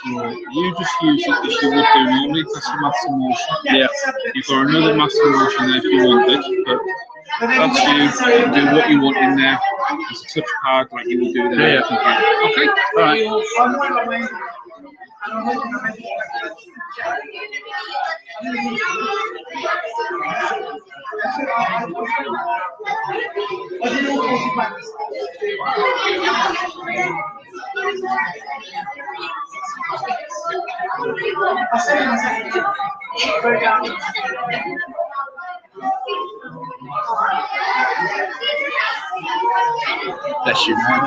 So you just use it as you would do normally. That's a master motion. Yeah. You've got another master motion there if you wanted, but that's you. Do what you want in there. It's a touch pad like you would do there. Yeah. Okay. All right. Bless you, man.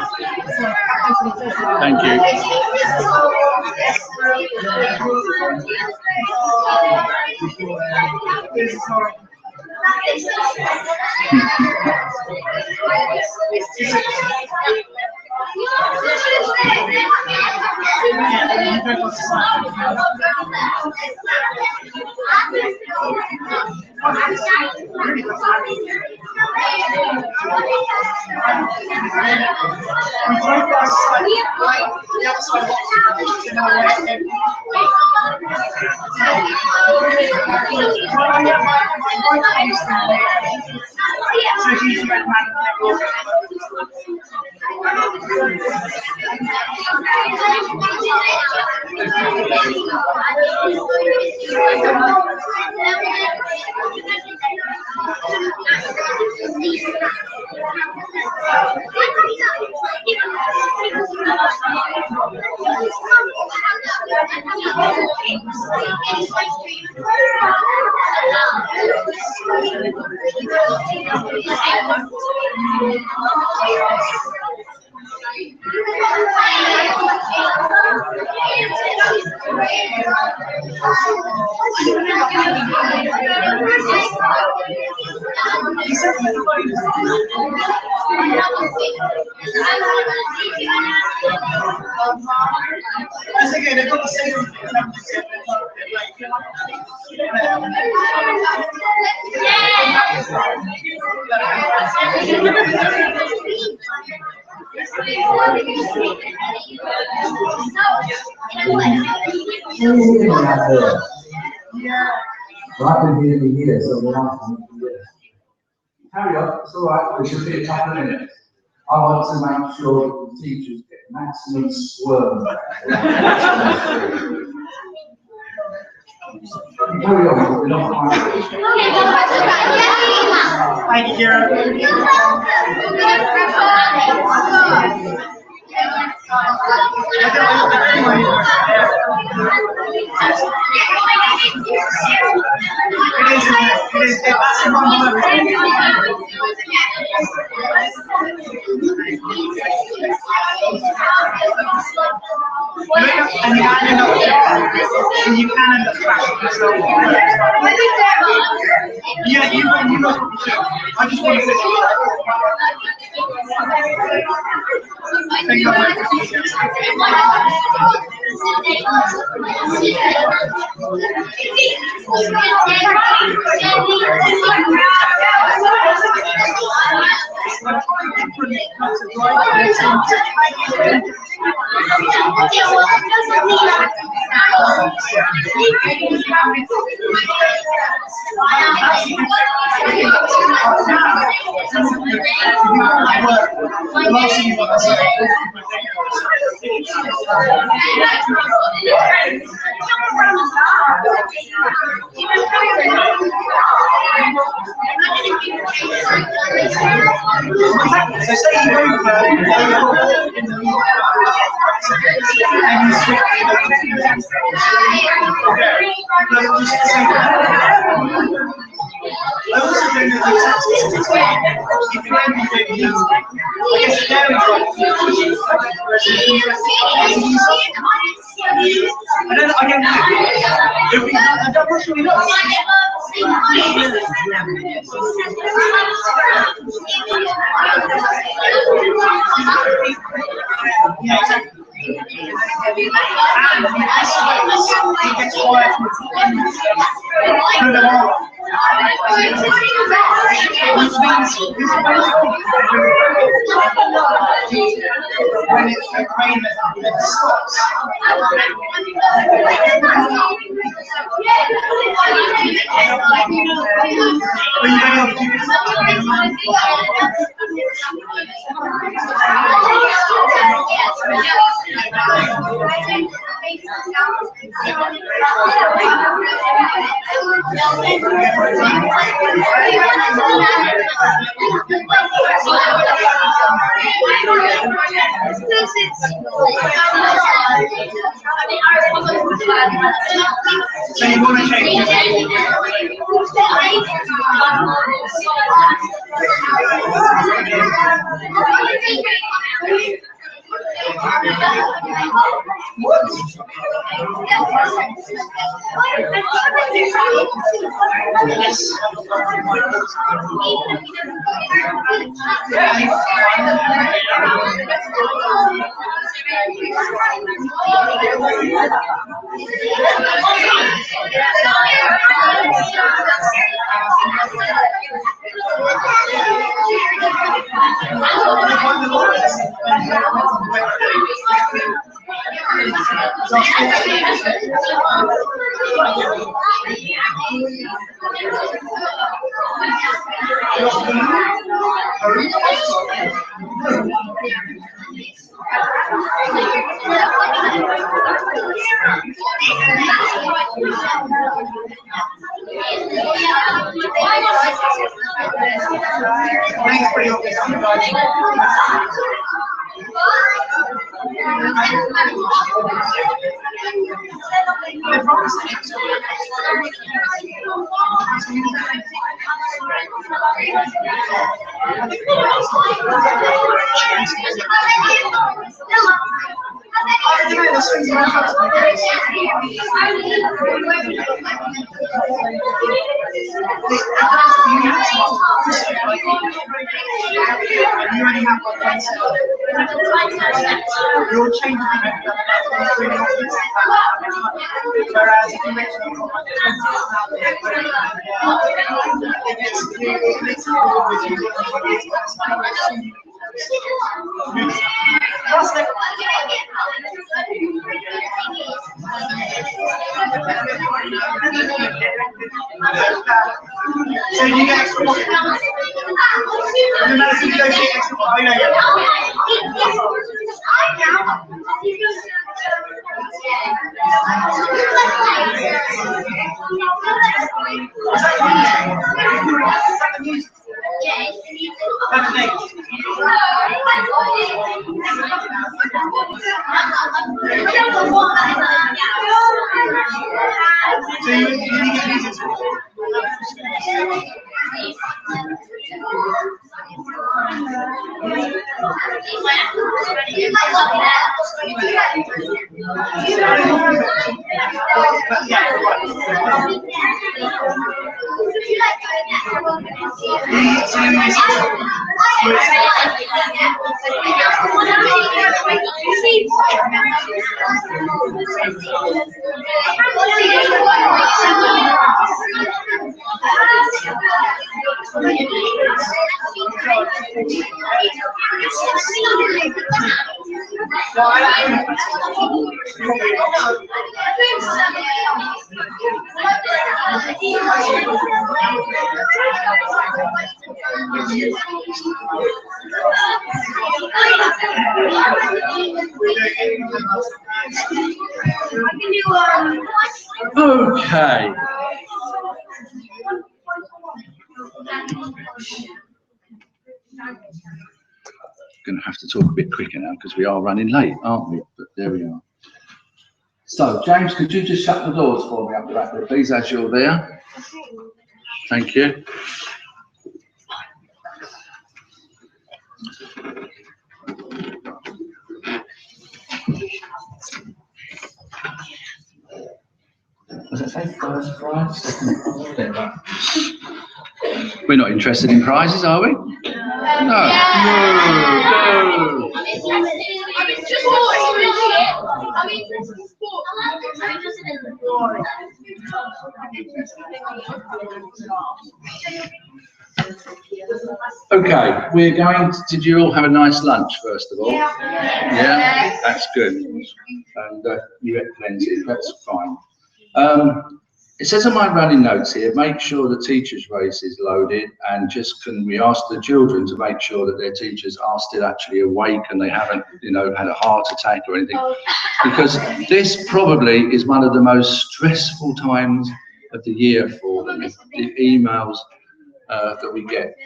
Thank you. Well, I can hear me here, so we're not going to do this. Carry on, it's all right, we should be a couple of minutes. I want to make sure the teachers get maximum squirm. Carry on, we're not quite. Thank you, and you can end up crashing yourself. Yeah, you know what to do. I just want to when it's a rain that stops. So you want to change Thanks for your You're changing whereas if you make so you get extra money. You manage to negotiate extra money. Okay. Going to have to talk a bit quicker now because we are running late, aren't we? But there we are. So, James, could you just shut the doors for me up the back there, please, as you're there? Thank you. Does it say first prize, second prize? We're not interested in prizes, are we? No. Okay, we're going to, did you all have a nice lunch first of all? Yeah, that's good. And you ate plenty, that's fine. It says on my running notes here, make sure the teacher's race is loaded, and just can we ask the children to make sure that their teachers are still actually awake and they haven't, you know, had a heart attack or anything, because this probably is one of the most stressful times of the year for them, the emails that we get.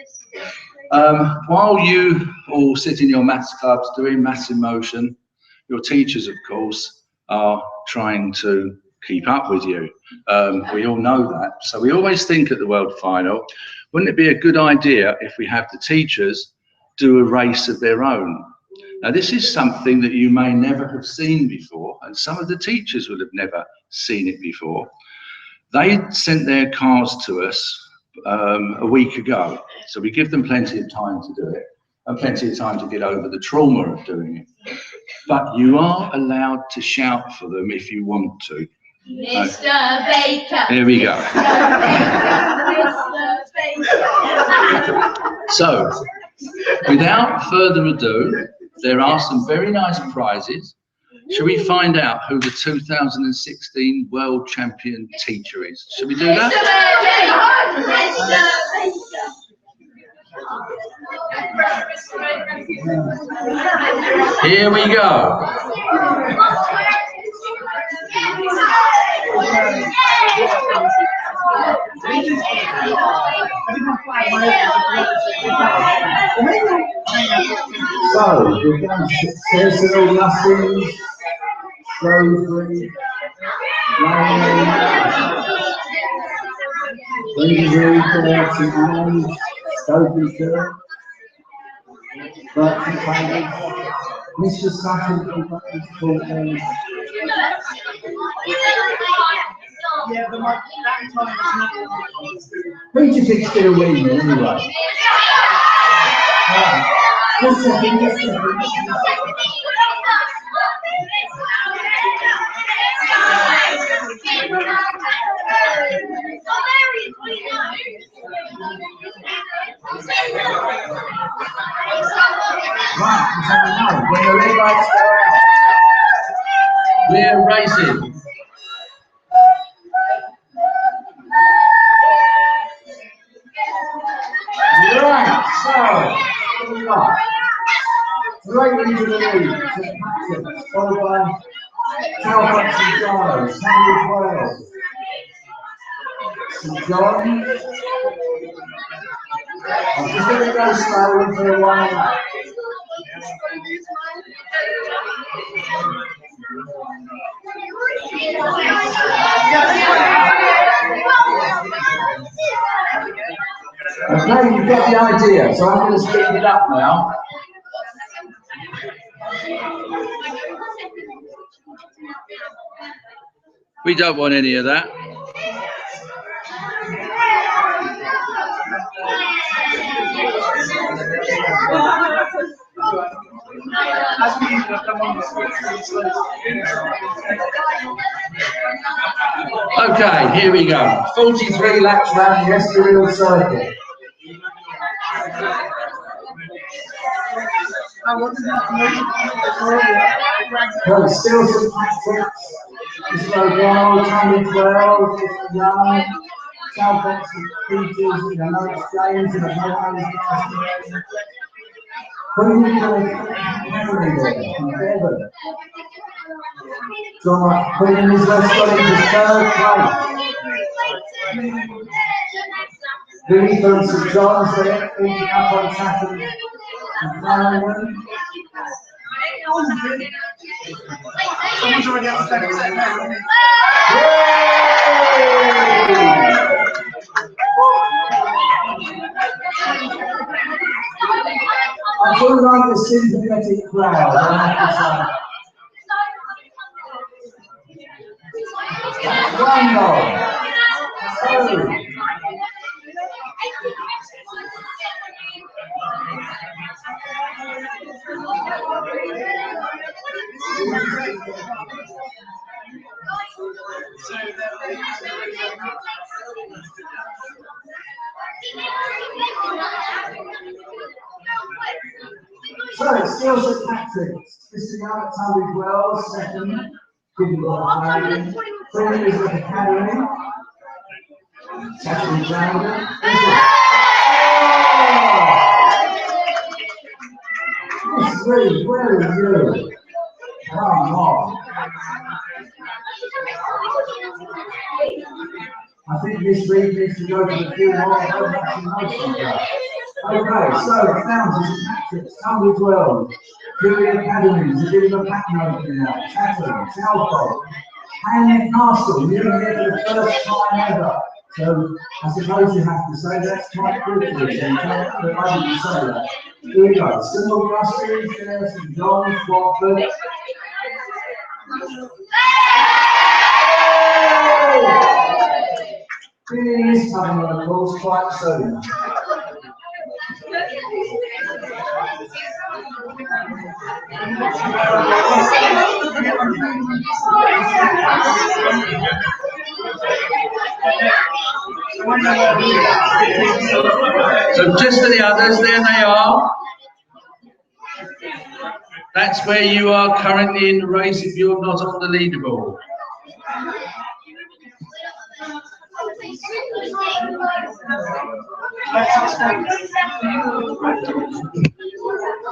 While you all sit in your maths clubs doing maths in motion, your teachers, of course, are trying to keep up with you. We all know that. So we always think at the World Final, wouldn't it be a good idea if we have the teachers do a race of their own? Now, this is something that you may never have seen before, and some of the teachers would have never seen it before. They sent their cars to us a week ago, so we give them plenty of time to do it, and plenty of time to get over the trauma of doing it. But you are allowed to shout for them if you want to. Mr. Baker. Here we go. Mr. Baker. So, without further ado, there are some very nice prizes. Shall we find out who the 2016 World Champion teacher is? Shall we do that? Here we go. So, we've done Cecil, Lessons, Shrewsbury, Queensbury, St Anne's, Stoke, Burton Palace, Mr. Sutton, Peter Dick's still winning anyway. Just a second, just a second. Right, so now, when the red lights go out, We're racing. right, so, what we got? Right into the lead, St Patrick's, followed by Halifax and Giles, Tunbridge Wells, St John's. I'm just going to go slowly for a while. Okay, you've got the idea, so I'm going to speed it up now. We don't want any of that. Okay, here we go. 43 laps round the Estoril circuit. So still St Patrick's, Mr. O'Donnell, Tunbridge Wells, Mr. Young, Southwark, St Peters, I know it's James and I know it's Queen from Devon. Queen is left got into third place. Billy from St John's there, picking up on Saturday. Someone's already up to 30% now. I do like the sympathetic crowd, I have to say. One more. Two. it's still St Patrick's. Mr. Young at Tunbridge Wells, second. Couldn't got a flag in. Queen Elizabeth Academy. Second rounder. Miss Reed, where are you? Come on. I think Miss Reed needs to go to the field more. Okay, so Founds is St Patrick's, Tunbridge Wells, Julie Academy, there's a bit of a pattern opening now. Chatham, Salford, Hanley Castle, nearly here for the first time ever. So I suppose you have to say that's quite good for you. So you can't put money to say that. Here we go. St Augustine's there, St John's, Watford. Billy is coming on the course quite soon. So just for the others, there they are. That's where you are currently in the race if you're not on the leaderboard.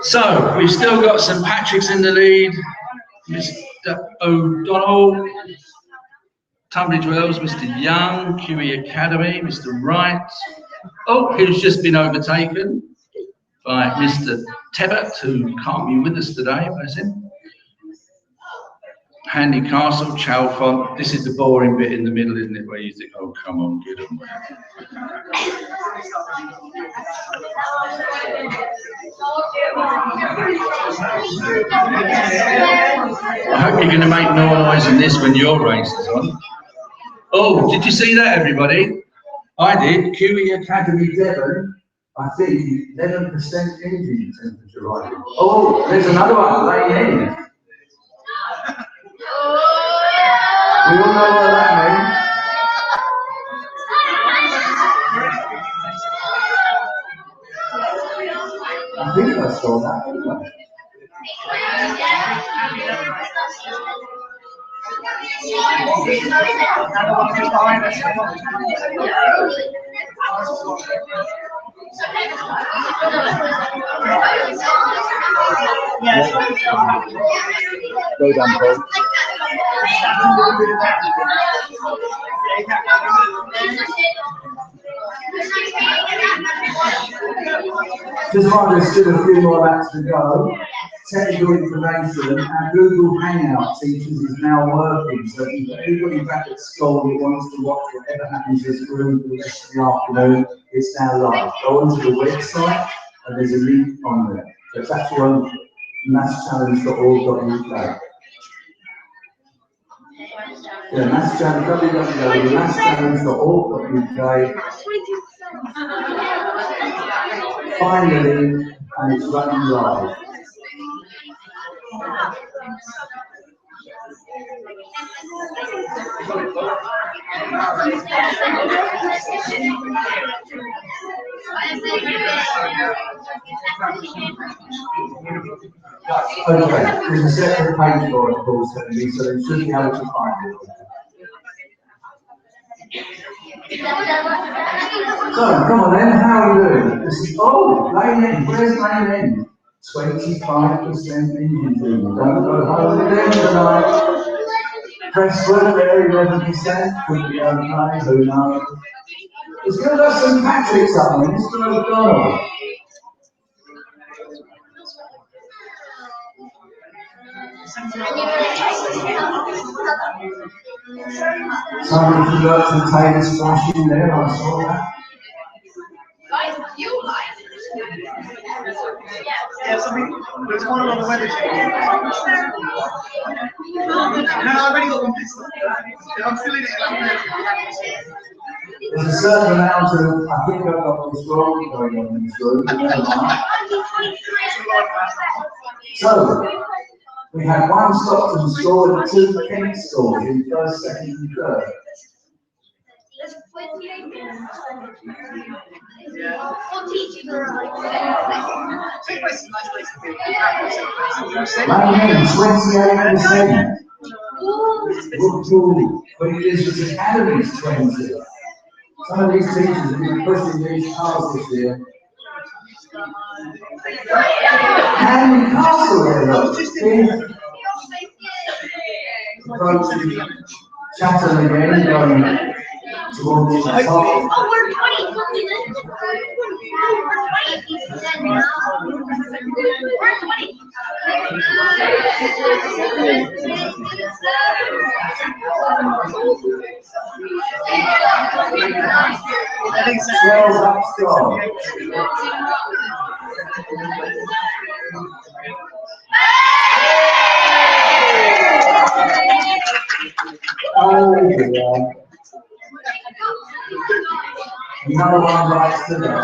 So we've still got St Patrick's in the lead. Mr O'Donnell, Tunbridge Wells, Mr Young, QE Academy, Mr Wright, who's just been overtaken by Mr Tebbert, who can't be with us today, bless him. Handy Castle, Chalfont. This is the boring bit in the middle, isn't it, where you think, oh, come on, get them. I hope you're going to make no noise in this when your race is on. Oh, did you see that, everybody? I did. QE Academy Devon, I think 11% engine temperature right. Oh, there's another one, Lane End. We all know what that means. I think I saw that, didn't I? Go down, Paul. Just while there's still a few more laps to go, technical information, our Google Hangout features is now working, so if anybody back at school who wants to watch whatever happens in this room for the rest of the afternoon, it's now live. Go onto the website and there's a link on there. So it's actually on masschallenge.org.uk. Yeah, masschallenge.org.uk. Find the link and it's running live. Okay, there's a separate page for it, of course, so you should be able to find it. So, come on then, how are you doing? This is, Lane End, where's Lane End? 25% engine room. Don't go home again tonight. Presswood there, 11%. Could be okay, who knows? It's going to have St Patrick's up there, Mr O'Donnell. Somebody forgot to take a splash in there, I saw that. You like Yeah, something. There's one on the weather change. No, I've already got one pistol. I'm still in it. There's a certain amount of, I think I've got this wrong going on in this room, but never mind. So, we had one Stockton score and two Kent scores in first, second and third. Yeah. Same place is a nice place to be. MiM 28%. Liverpool, Queen Elizabeth Academy's 20. Some of these teachers have been pushing these cars this year. And Castle there, approaching Chatham again, going towards the top. Oh, we're 20. We're 20. Swells up strong. Oh, yeah. No one likes to know.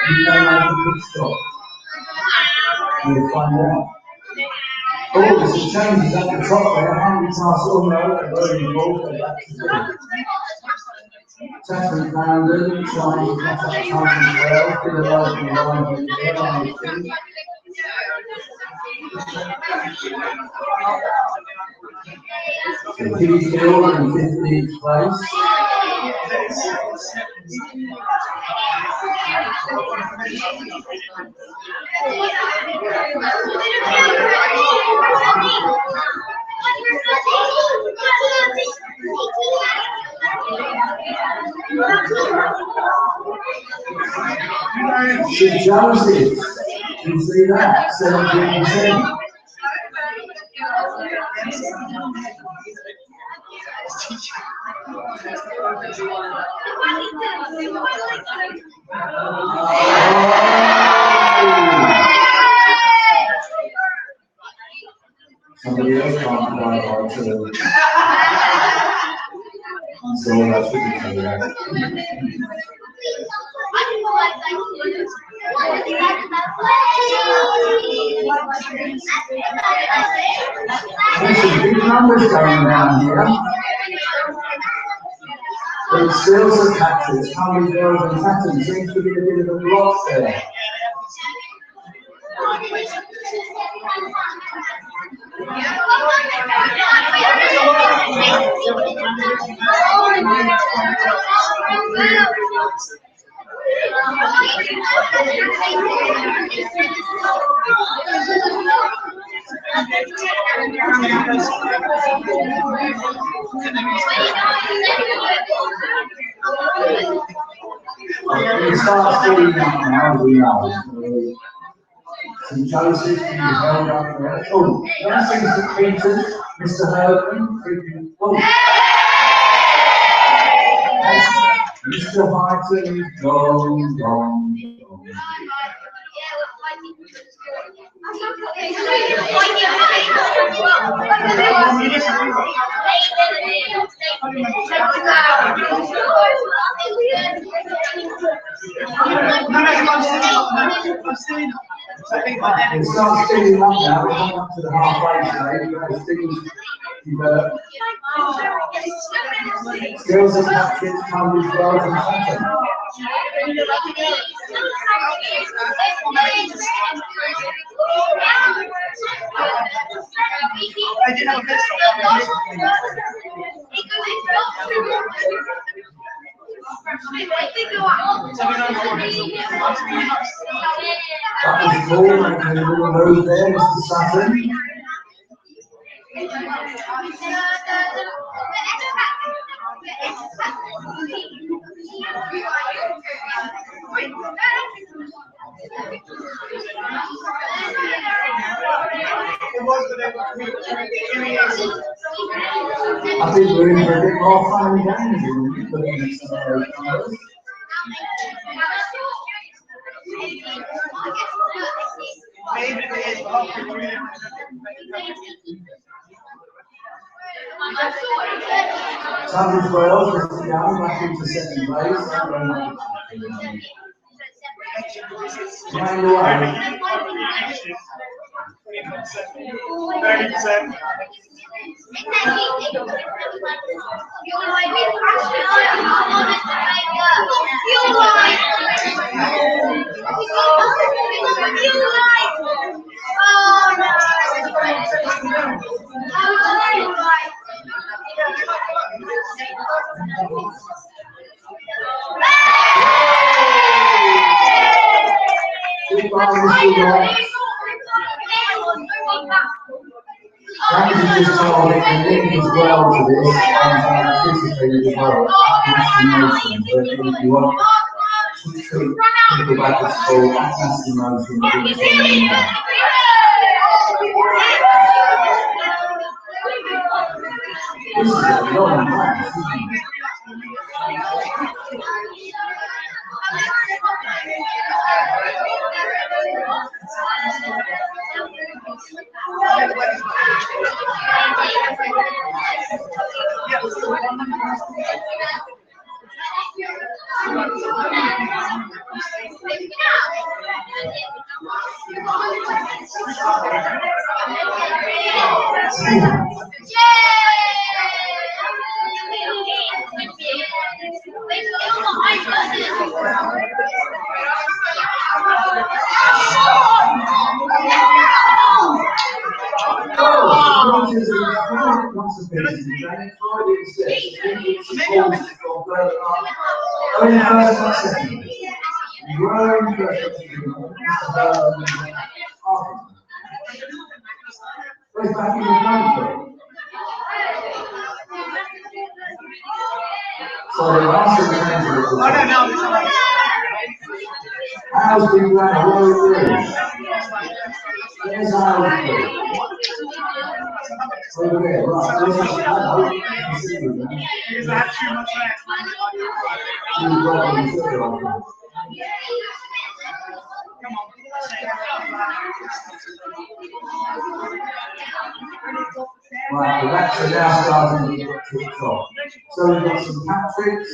You don't like a good stop. You'll find out. Oh, there's some changes at the top there. Handy Castle Road, very involved, back to the Chatham London, trying to catch up time as well, to the local line there, I think. So Kitty Hill in 15th place. St. Joseph's, you see that, 17%. Somebody else can't provide our two. So that should be correct. There's some big numbers going down here. But still some taxes, how many girls and taxes seems to be a bit of a block there. We start filling up now, we know. St. Joseph's can be held up there. Oh, that seems to Peters, Mr. Herman. Oh. Mr. Hyton, gone. It starts filling up now, we're coming up to the halfway stage, things develop. Skills and tactics come with growth and passion. I did have a pistol. That was cool, making a little move there, Mr. Sutton. I think we're in for a bit more fun and games in the next scenario. Tunbridge Wells, Mr. Young, back into second place. Mind away. 30%. That is just told it can link as well to this anticipated as well. Motion, but if you want to treat people back at school, that's the motion. This is a long class, isn't it? How's been that whole thing? There's how it's over there, right, this is how you see it, man. Is that too much there? You've got to consider it. Right, the racks are now starting to get kicked off. So we've got some hat tricks.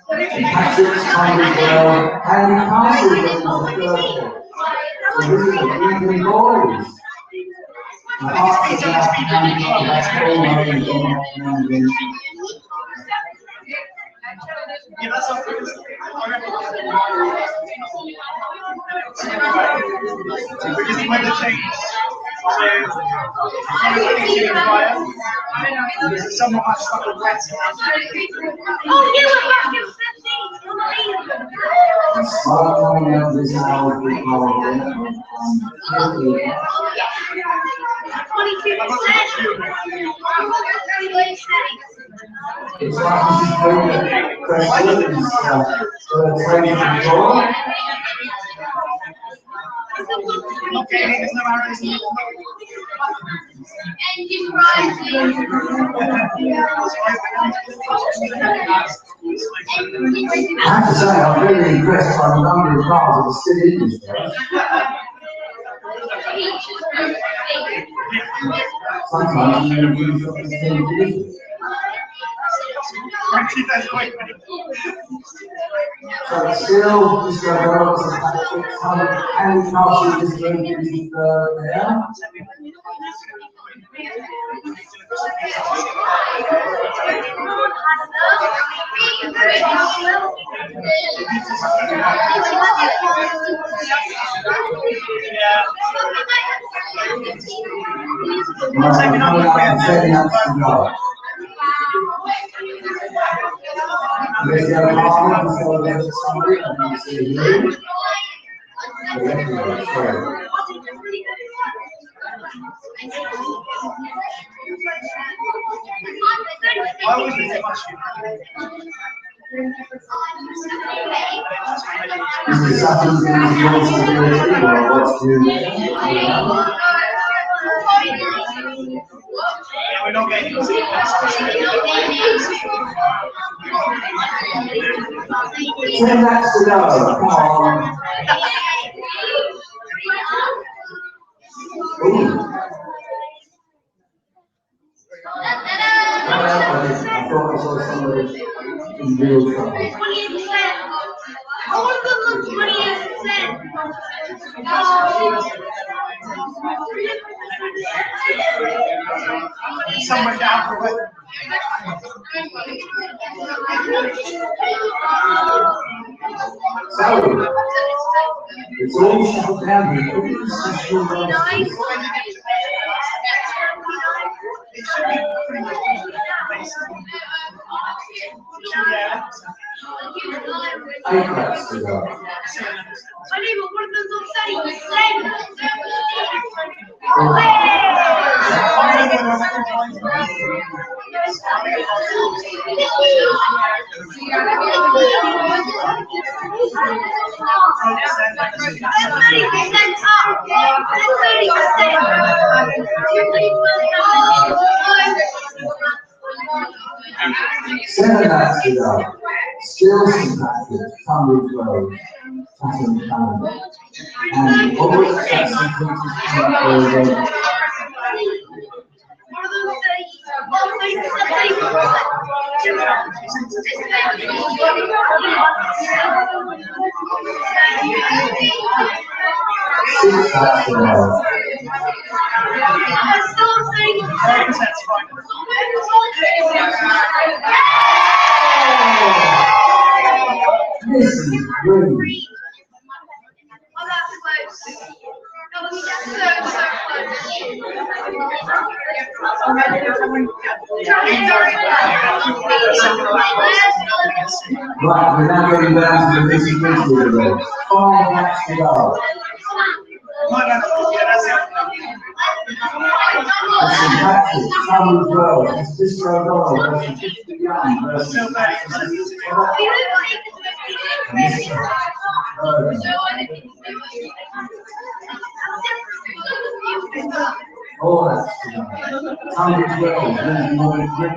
Patrick's kind of well, and the castle is on the third floor. So this is the England boys. The hearts are now pounding on that all over the Yeah, that's something. Because he went to change. Someone has stuck a wet. Oh, you were back in Okay, there's no arrows. I have to say, I'm very impressed by the number of cars that are still in this place. Sometimes you can do something different. So it's still just going to go up to 600 and castle is going to be there. Let's get a car before there's somebody and you see you. This is something that you also do or what's new. We're not getting to 10 laps to go. Come on. I thought I saw somebody in real trouble. 28%. I want to go look 28%. Somewhere down the way. So, it's all settled down here. Everything's still It should be pretty much basically. Yeah. 8 laps to go. Seven laps to go. Still some patches, Tunbridge Road, Tatton Canada. And always got some pieces coming over. Six laps to go. That's fine. This is really right. We're now getting down to the nitty-gritty of it. 5 laps to go. There's some patches, Tunbridge Road, it's this road on versus 50 young versus all that's to go. Tunbridge Road, there's more grip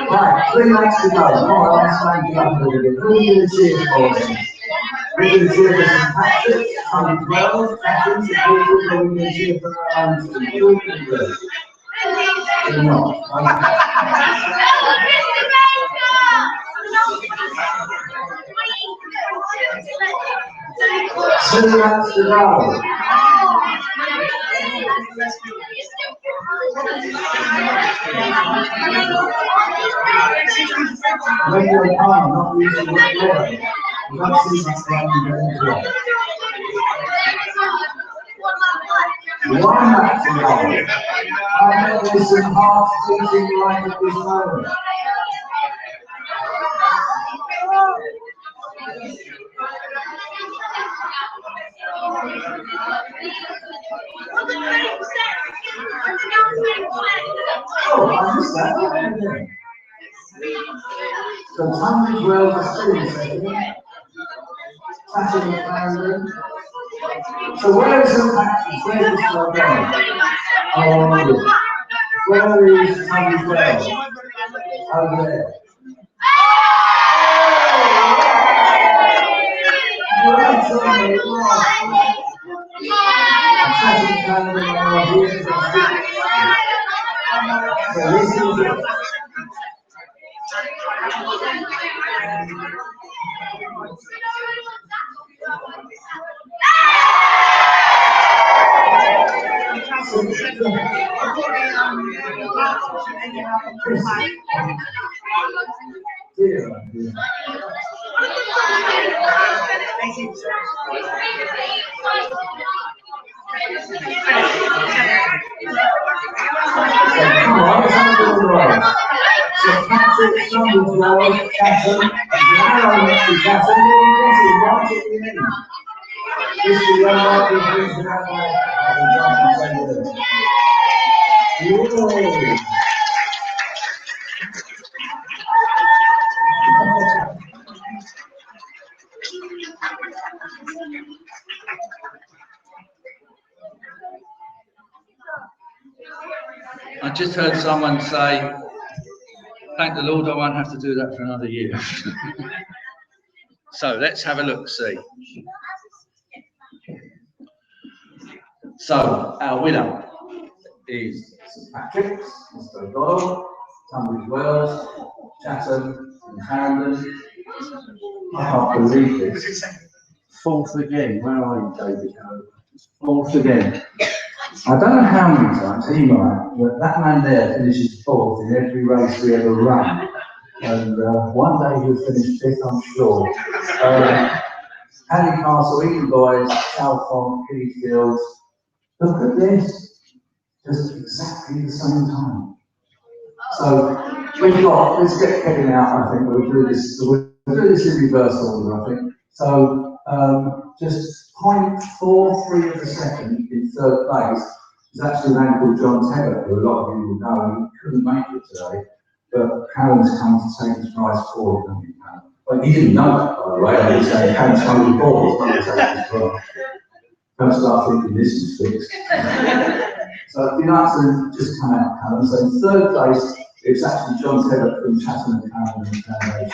Right, 3 laps to go. Come on, let's stand you up a little bit. Who are you going to cheer for then? We're going to cheer for St. Patrick, Tunbridge Wells, Athens, and Portsmouth, or we're going to cheer for You're not. Okay. 2 laps to go. Regular time, not using the weather. We don't see much time in the weather. 1 lap to go. I bet there's some hearts beating right at this moment. Oh, I missed that. So Tunbridge Wells is still in second. Tatton Canada. So where is the patches? Where's the slow down? Oh, where is Tunbridge Wells? Over there. Right on the last. Tatton Canada are here. So this is it. St. Patrick, Tunbridge Wells, Tatton, Jaguar next to Tatton, right at the end. This is the unlikely things to happen. Yay! I just heard someone say, thank the Lord I won't have to do that for another year. So let's have a look, see. So our winner is St Patrick's, Mr. O'Donnell, Tunbridge Wells, Chatham and Harrington. I can't believe this. Fourth again. Where are you, David? Fourth again. I don't know how many times he might, but that man there finishes fourth in every race we ever run. And one day he'll finish fifth, I'm sure. Harry Castle, Eton Boys, Southfont, Kingsfields. Look at this. Just exactly the same time. So we've got, let's get Kevin out, I think. We'll do this in reverse order, I think. So just 0.43 of a second in third place is actually a man called John Tebbett, who a lot of you will know. He couldn't make it today, but Callum's come to take his prize forward. Well, he didn't know that, by the way. I was saying, Callum's coming forward, he's going to take his prize. Don't start thinking this is fixed. So if you'd like to just come out, Callum. So in third place, it's actually John Tebbett from Chatham and Harrington Foundation.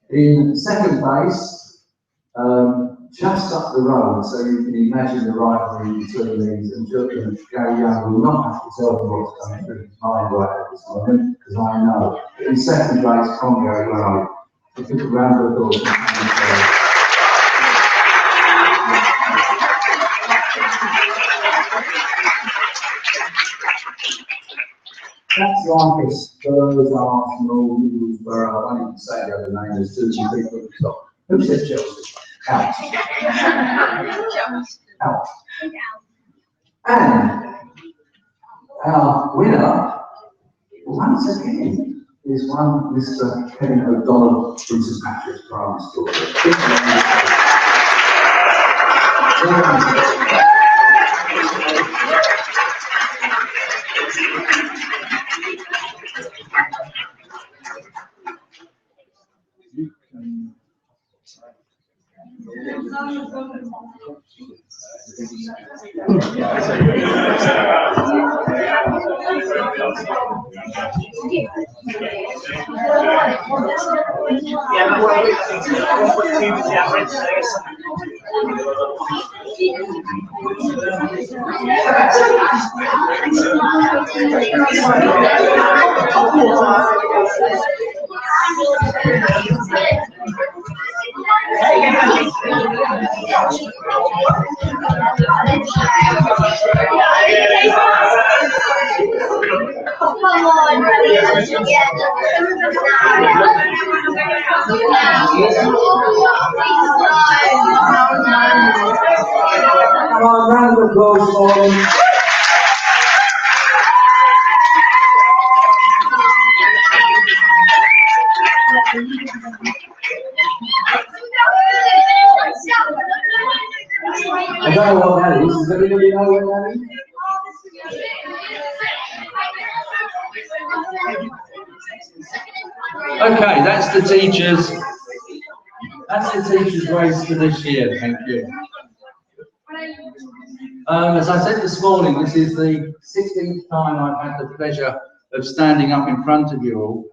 In second place, just up the road, so you can imagine the rivalry between these, and Gary Young will not have to tell them what's coming through his mind right at this moment, because I know. But in second place, Congo Road. If you could round the applause. That's like a Spurs, Arsenal, Middlesbrough, I won't even say the other name, there's two people who stop. Who said Chelsea? Out. Out. And our winner, once again, is one Mr. Kevin O'Donnell from St Patrick's Primary School. Come on, round of applause for him. I don't know what that is. Does anybody know what that is? Okay, that's the teachers. That's the teachers' race for this year. Thank you. As I said this morning, this is the 16th time I've had the pleasure of standing up in front of you all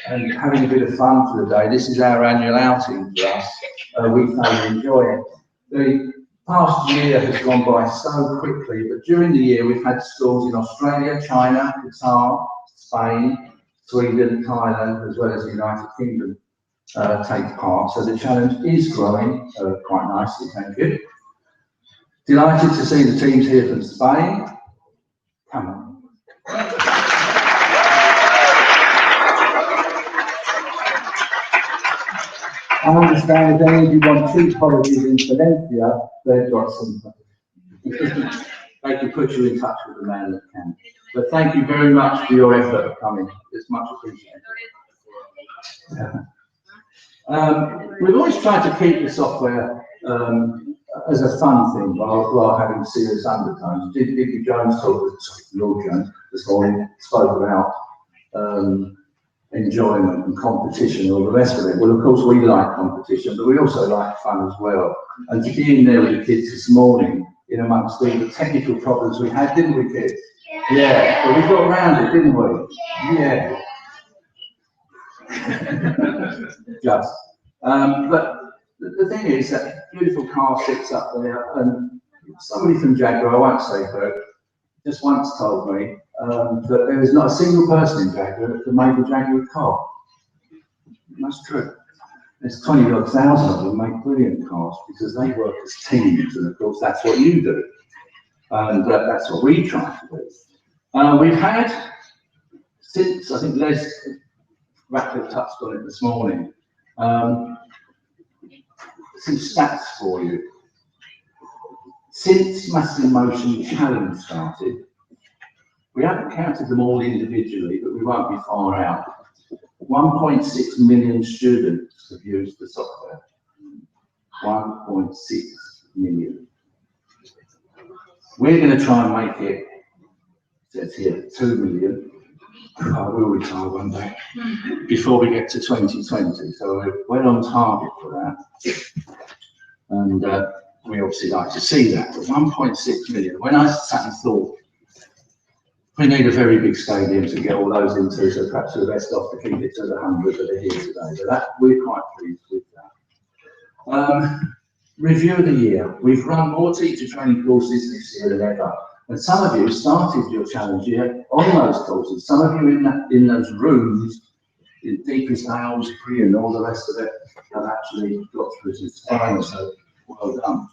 and having a bit of fun for the day. This is our annual outing for us. We thoroughly enjoy it. The past year has gone by so quickly, but during the year we've had schools in Australia, China, Qatar, Spain, Sweden, Thailand, as well as the United Kingdom take part. So the challenge is growing quite nicely, thank you. Delighted to see the teams here from Spain. Come on. I understand if any of you want cheap colleges in Valencia, they've got some. They can put you in touch with the man that can. But thank you very much for your effort of coming. It's much appreciated. We've always tried to keep the software as a fun thing while having serious undertones. Dickie Jones Lord Jones this morning spoke about enjoyment and competition and all the rest of it. Well, of course, we like competition, but we also like fun as well. And to be in there with the kids this morning, in amongst all the technical problems we had, didn't we, kids? Yeah, but we got around it, didn't we? Yeah. Just. But the thing is that beautiful car sits up there, and somebody from Jaguar, I won't say who, just once told me that there is not a single person in Jaguar that can make a Jaguar car. And that's true. There's 20,000 of them make brilliant cars because they work as teams, and of course that's what you do. And that's what we try to do. We've had, since, I think Les Ratcliffe touched on it this morning, some stats for you. Since Massive in Motion Challenge started, we haven't counted them all individually, but we won't be far out. 1.6 million students have used the software. 1.6 million. We're going to try and make it, it says here, 2 million. I will retire one day before we get to 2020, so we're well on target for that. And we obviously like to see that. But 1.6 million. When I sat and thought, we need a very big stadium to get all those into, so perhaps we're best off to keep it to the 100 that are here today. But that, we're quite pleased with that. Review of the year. We've run more teacher training courses this year than ever. And some of you started your challenge year on those courses. Some of you in those rooms, in deepest aisles, pre and all the rest of it, have actually got through to the final, so well done.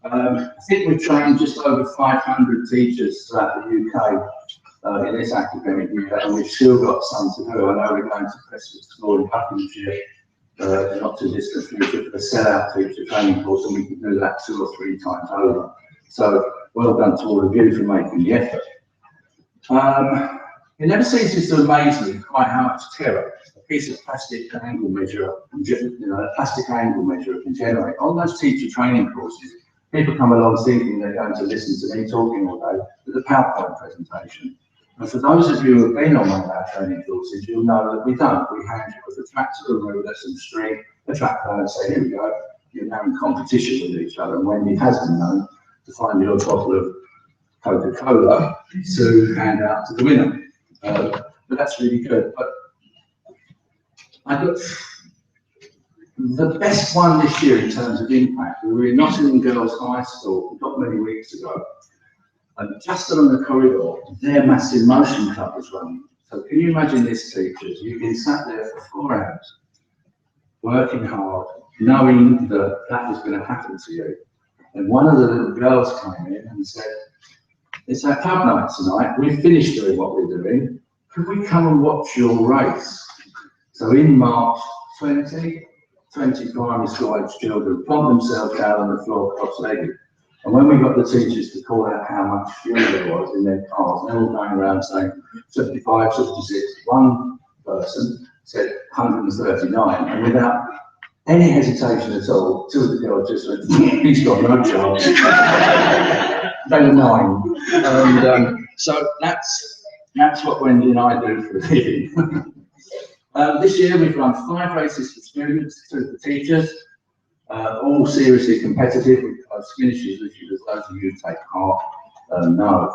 I think we've trained just over 500 teachers throughout the UK in this academic year, and we've still got some to do. I know we're going to Preston School in Buckinghamshire, not too distant future, for a sellout teacher training course, and we can do that 2 or 3 times over. So well done to all of you for making the effort. It never ceases to amaze me quite how much terror a piece of plastic angle measure, a plastic angle measure can generate. On those teacher training courses, people come along thinking they're going to listen to me talking all day with a PowerPoint presentation. And for those of you who have been on one of our training courses, you'll know that we don't. We hand you a protractor, a ruler, some string, a tracker, and say, here we go, you're now in competition with each other. And Wendy has been known to find you a bottle of Coca-Cola to hand out to the winner. But that's really good. But I got the best one this year in terms of impact. We were in Nottingham Girls High School not many weeks ago, and just along the corridor, their Massive Motion Club was running. So can you imagine this, teachers? You've been sat there for 4 hours, working hard, knowing that that was going to happen to you. And one of the little girls came in and said, it's our club night tonight, we've finished doing what we're doing, could we come and watch your race? So in March 20 primary school age children plonked themselves down on the floor cross-legged. And when we got the teachers to call out how much fuel there was in their cars, they were all going around saying 75, 56, one person said 139, and without any hesitation at all, 2 of the girls just went, he's got no chance. They were 9. And so that's what Wendy and I do for a living. This year we've run 5 races for students, 2 for teachers, all seriously competitive with close finishes, which is those of you who take part know.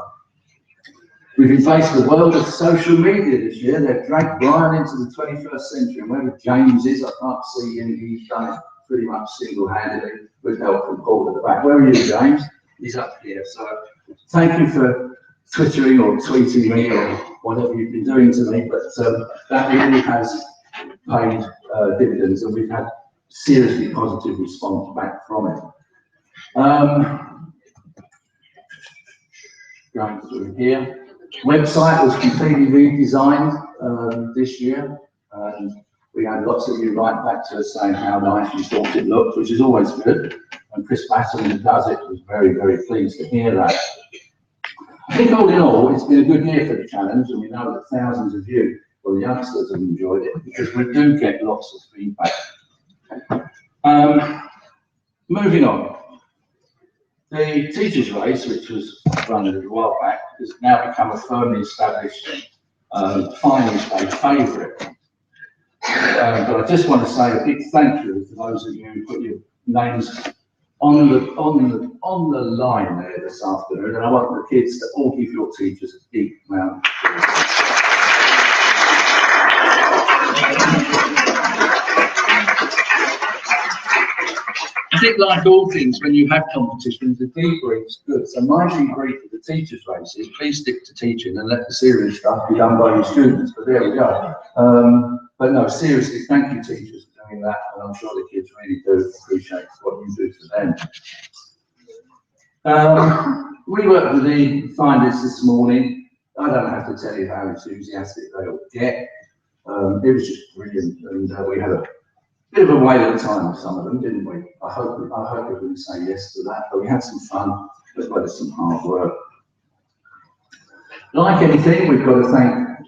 We've embraced the world of social media this year. They've dragged Brian into the 21st century, and wherever James is, I can't see him, he's done it pretty much single-handedly with help from Paul at the back. Where are you, James? He's up here. So thank you for twittering or tweeting me or whatever you've been doing to me, but that really has paid dividends, and we've had seriously positive response back from it. Going through here. Website was completely redesigned this year. We had lots of you write back to us saying how nice you thought it looked, which is always good. And Chris Batten, who does it, was very, very pleased to hear that. I think all in all, it's been a good year for the challenge, and we know that thousands of you, well, the youngsters, have enjoyed it because we do get lots of feedback. Moving on. The teachers' race, which was run a little while back, has now become a firmly established finals day favourite. But I just want to say a big thank you to those of you who put your names on the line there this afternoon, and I want the kids to all give your teachers a big round of applause. I think, like all things, when you have competitions, the debrief's good. So my debrief of the teachers' race is please stick to teaching and let the serious stuff be done by your students. But there we go. But no, seriously, thank you, teachers, for doing that, and I'm sure the kids really do appreciate what you do for them. We worked with the finders this morning. I don't have to tell you how enthusiastic they all get. It was just brilliant, and we had a bit of a wait at the time with some of them, didn't we? I hope you're going to say yes to that, but we had some fun as well as some hard work. Like anything, we've got to thank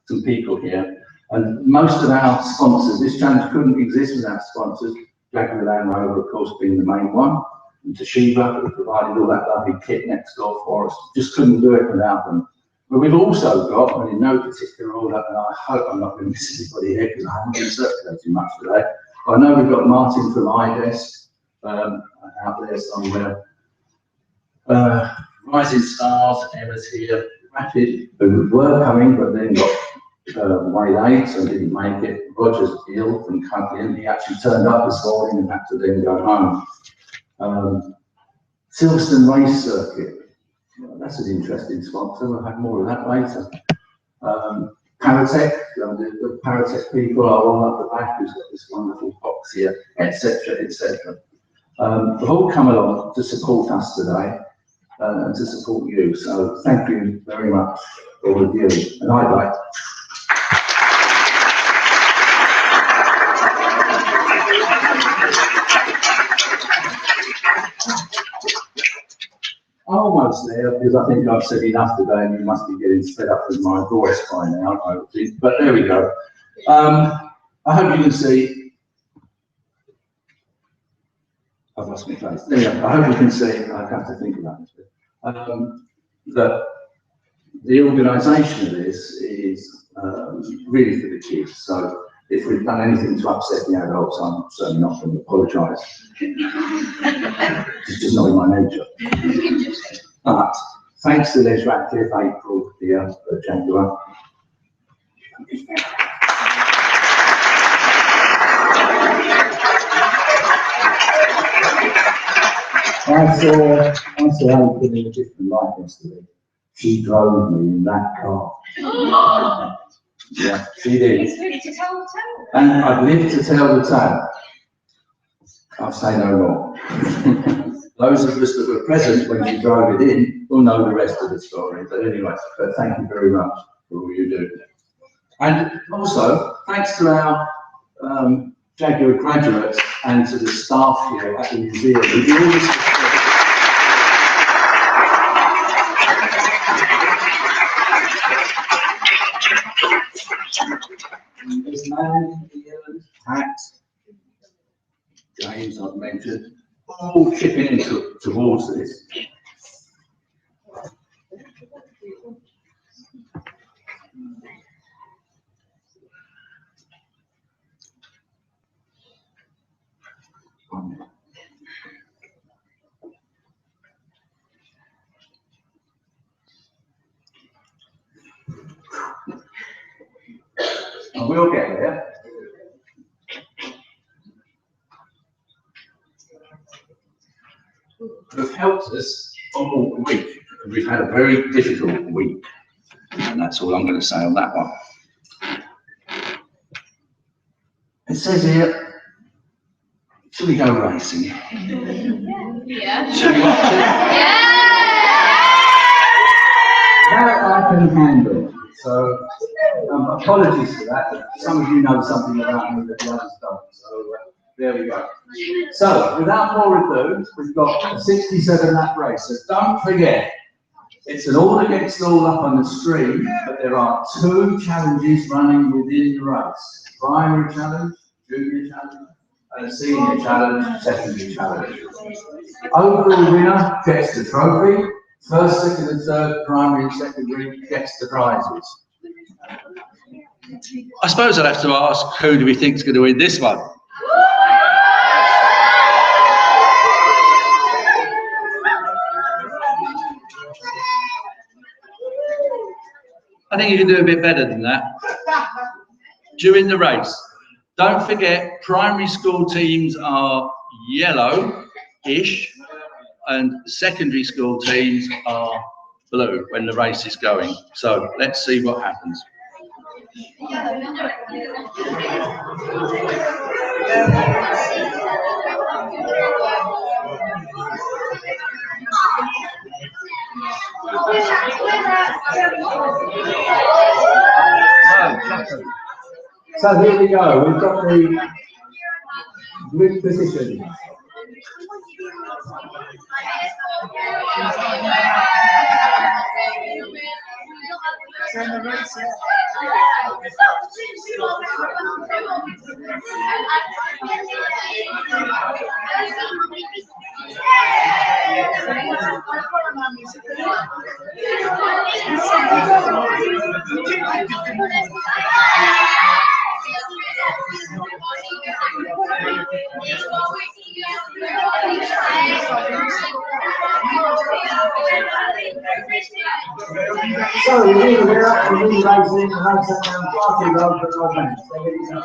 some people here, and most of our sponsors. This challenge couldn't exist without sponsors. Jaguar Land Rover, of course, being the main one, and Toshiba, who provided all that lovely kit next door for us. Just couldn't do it without them. But we've also got, and in no particular order, and I hope I'm not going to miss anybody here because I haven't been circulating much today. But I know we've got Martin from iDesk out there somewhere. Rising Stars, Emma's here. Rapid, who were coming but then got waylaid, so didn't make it. Roger's ill from Cudley, he actually turned up this morning and had to then go home. Silverstone Race Circuit. That's an interesting sponsor. We'll have more of that later. Paratech, the Paratech people are all up the back, who's got this wonderful box here, etc., etc. They've all come along to support us today and to support you. So thank you very much, all of you. And I'd like almost there, because I think I've said enough today and you must be getting fed up with my voice by now, I would think. But there we go. I hope you can see. I've lost my place. There we go. I hope you can see, I have to think about this bit, that the organisation of this is really for the kids. So if we've done anything to upset the adults, I'm certainly not going to apologise. It's just not in my nature. But thanks to Les Ratcliffe, April here at Jaguar. I saw April in a different light yesterday. She drove me in that car. Yeah, she did. He's ready to tell the tale. And I've lived to tell the tale. I'll say no more. Those of us that were present when she drove it in will know the rest of the story. But anyway, thank you very much for all you do. And also, thanks to our Jaguar graduates and to the staff here at the museum who do all this. There's Man, Ian, Pat, James, I've mentioned, all chipping in towards this. And we'll get there. Have helped us all week. We've had a very difficult week, and that's all I'm going to say on that one. It says here, should we go racing? Yeah. Should we watch it? Yeah. That I can handle. So apologies for that. Some of you know something about me that the others don't. So there we go. So without more ado, we've got a 67 lap race. So don't forget, it's an all against all up on the stream, but there are 2 challenges running within the race: primary challenge, junior challenge, and a senior challenge, secondary challenge. Overall winner gets the trophy. First, second, and third, primary and secondary, gets the prizes. I suppose I'll have to ask, who do we think is going to win this one? I think you can do a bit better than that. During the race, don't forget, primary school teams are yellow-ish and secondary school teams are blue when the race is going. So let's see what happens. So here we go. We've got the grid position. So we're actually racing the race around party road for no banks. So here we go.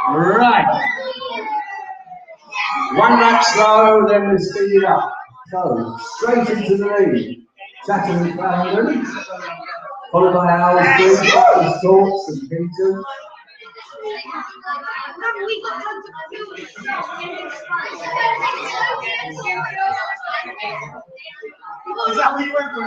Right. One lap slow, then we speed it up. So straight into the lead. Chatham and Clarendon, followed by Owls, Green, Butlers, Torps and Peters. Is that what you went for?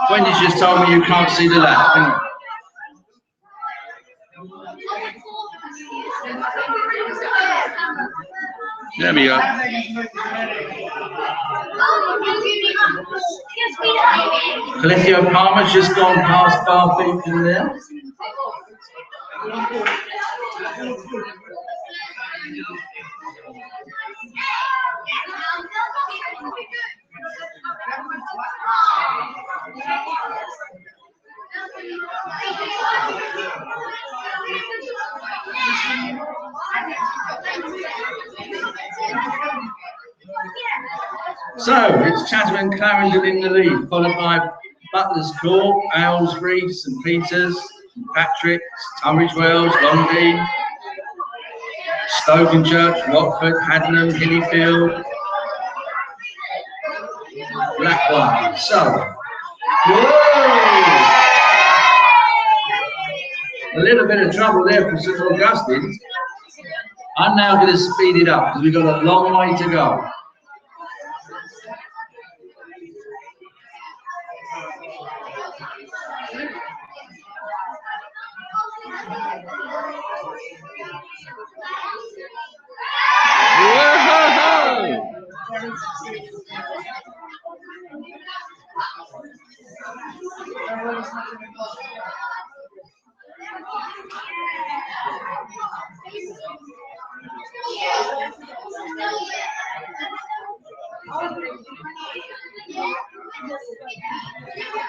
Wendy's just told me you can't see the lap. Hang on. There we go. Califio Palmer's just gone past Barbeacon there. So it's Chatham and Clarendon in the lead, followed by Butler's Court, Aylesbury, St Peters, St Patrick's, Tunbridge Wells, Longdean, Stokenchurch, Watford, Haddenham, Hillyfield, Blackburn. So, a little bit of trouble there for St Augustine's. I'm now going to speed it up because we've got a long way to go.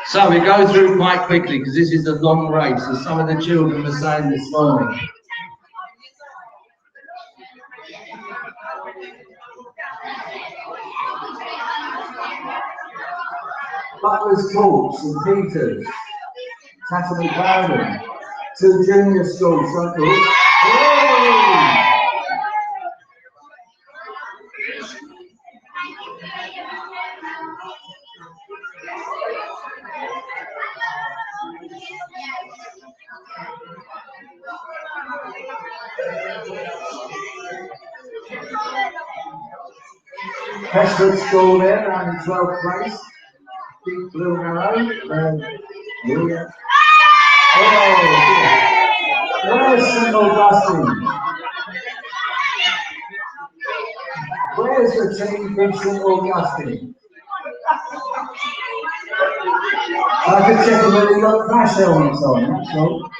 So we go through quite quickly because this is a long race, as some of the children were saying this morning. Butler's Court, St Peters, Chatham and Clarendon, 2 junior schools, St George. Prestwood School there, around in 12th place. Deep blue arrow. Yeah. Oh, where's St Augustine? Where's the team from St Augustine? I could check whether they've got crash helmets on, that's all.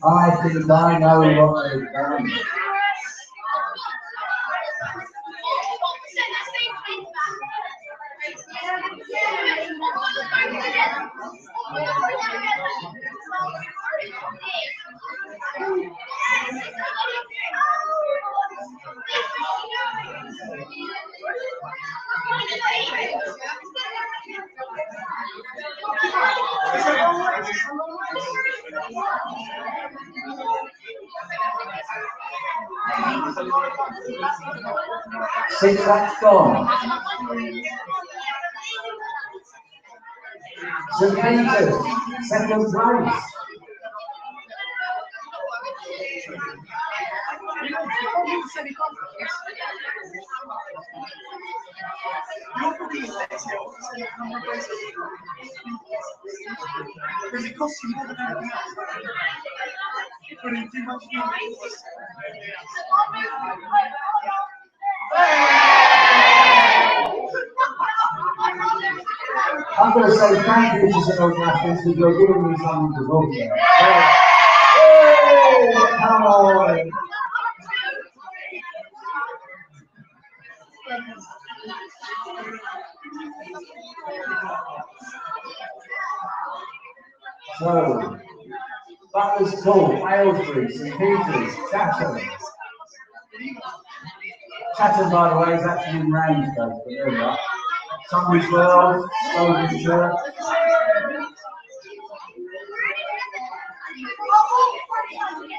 I think I know what they've done. Six laps gone. St Peters, second place. Because it costs you more than anything else. You put in too much money. I'm going to say thank you to St Augustine because you're giving me something to look at. Hey, come on. So, Butler's Court, Aylesbury, St Peters, Chatham. Chatham, by the way, is actually in Ramsgate, but there we are. Tunbridge Wells, Stoke Church.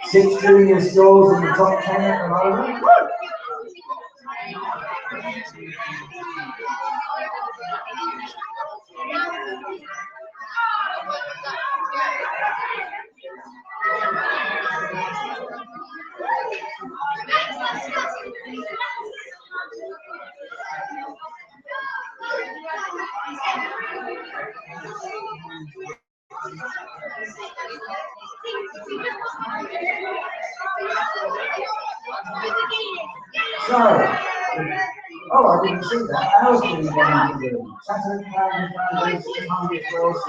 Six junior schools in the top 10 at the moment. So, oh, I didn't see that. Aylesbury's going to do. Chatham County Foundation, Tunbridge Wells.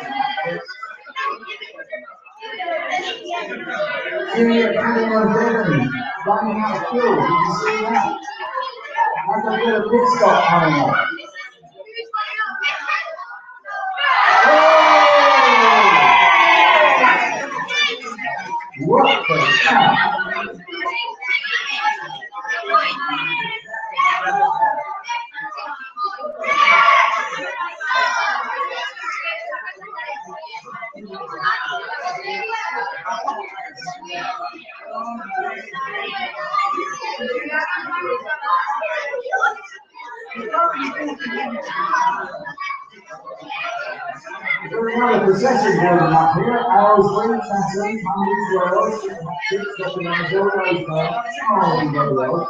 Junior Academy of Devon, running out of fuel. Did you see that? That's a bit of pit stop coming up. What the fuck? There's another procession building up here. Aylesbury, Chatham, Tunbridge Wells, six stopping on the Hill Road Park. Oh, very well.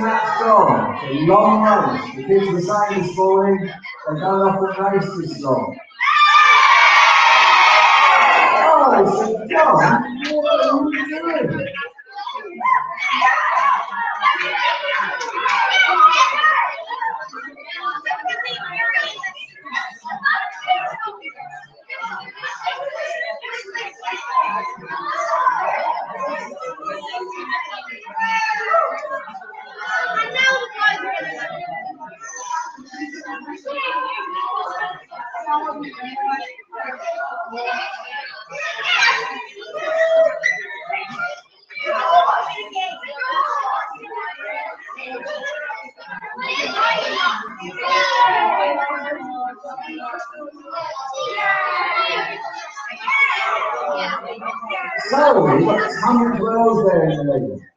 Laps gone. It's a long race. The kids were saying this morning they don't often race this long. Oh, St John, what are you doing? So, we've got Tom and Wells there in the lead.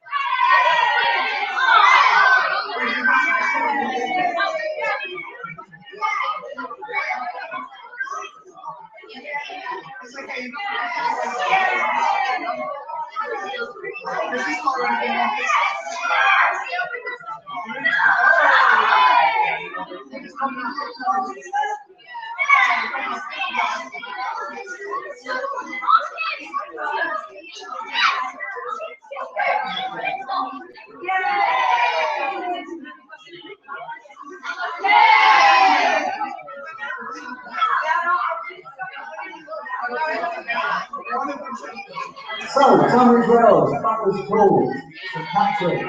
So, Tom and Wells, that was called for Patrick.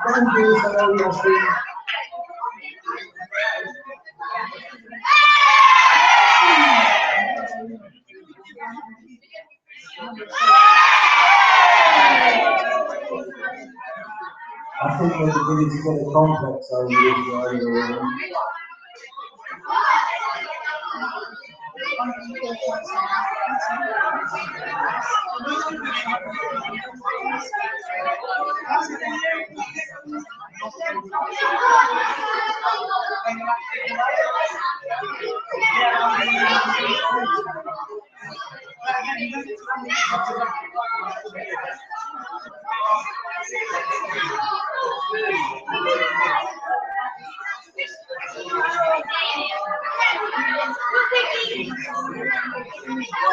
Thank you so much. I think we're beginning to get a complex over this right.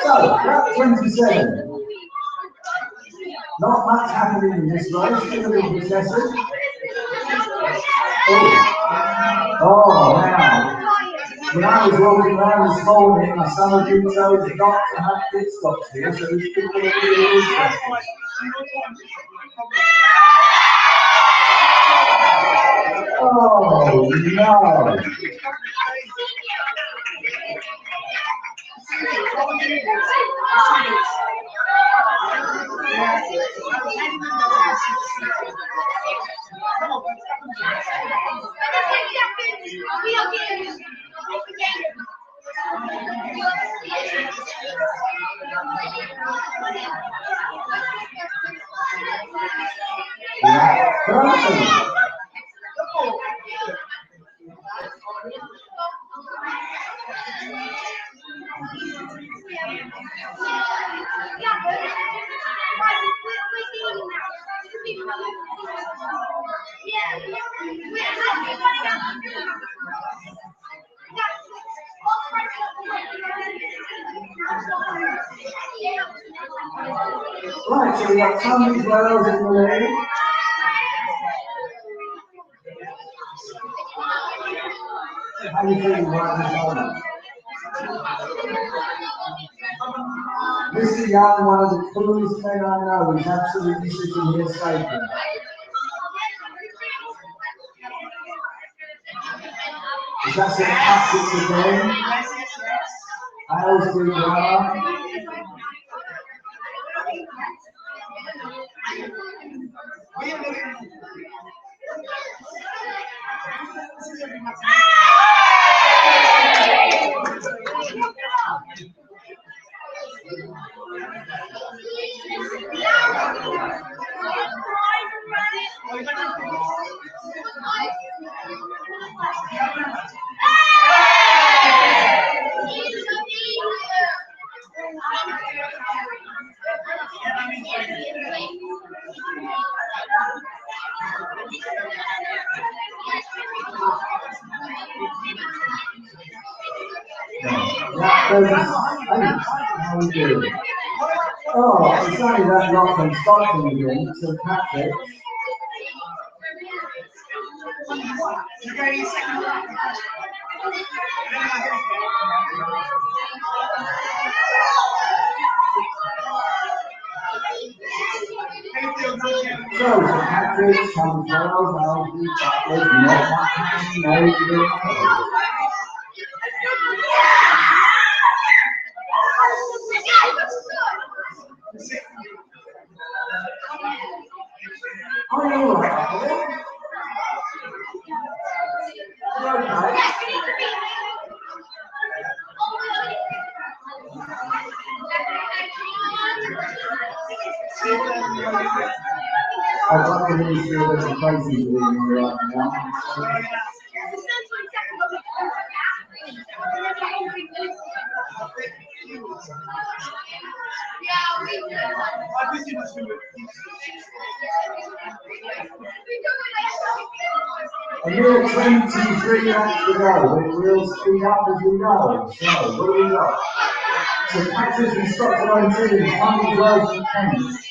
So, lap 27. Not much happening in this race, still a big session. Oh, now. When I was walking around this morning, my son had been told not to have pit stops here, so these people are really interested. Oh, no. Right, so we got Tom and Wells in the lead. How do you feel right this morning? Mr. Young, one of the coolest men I know, is absolutely sitting here shaking. Is that St. Patrick's again? Aylesbury Grammar. How we doing? Oh, it's only that lot from Scotland again, St. Patrick's. So, St. Patrick's, Tom Wells, Aylesbury, Butler's, not happening, Aylesbury. all right, okay. I've got to really sure there's a crazy doing right now. A mere 23 laps to go, but we'll speed up as we go. So, what do we got? So, Patrick and Scott are on team, 112 and 10.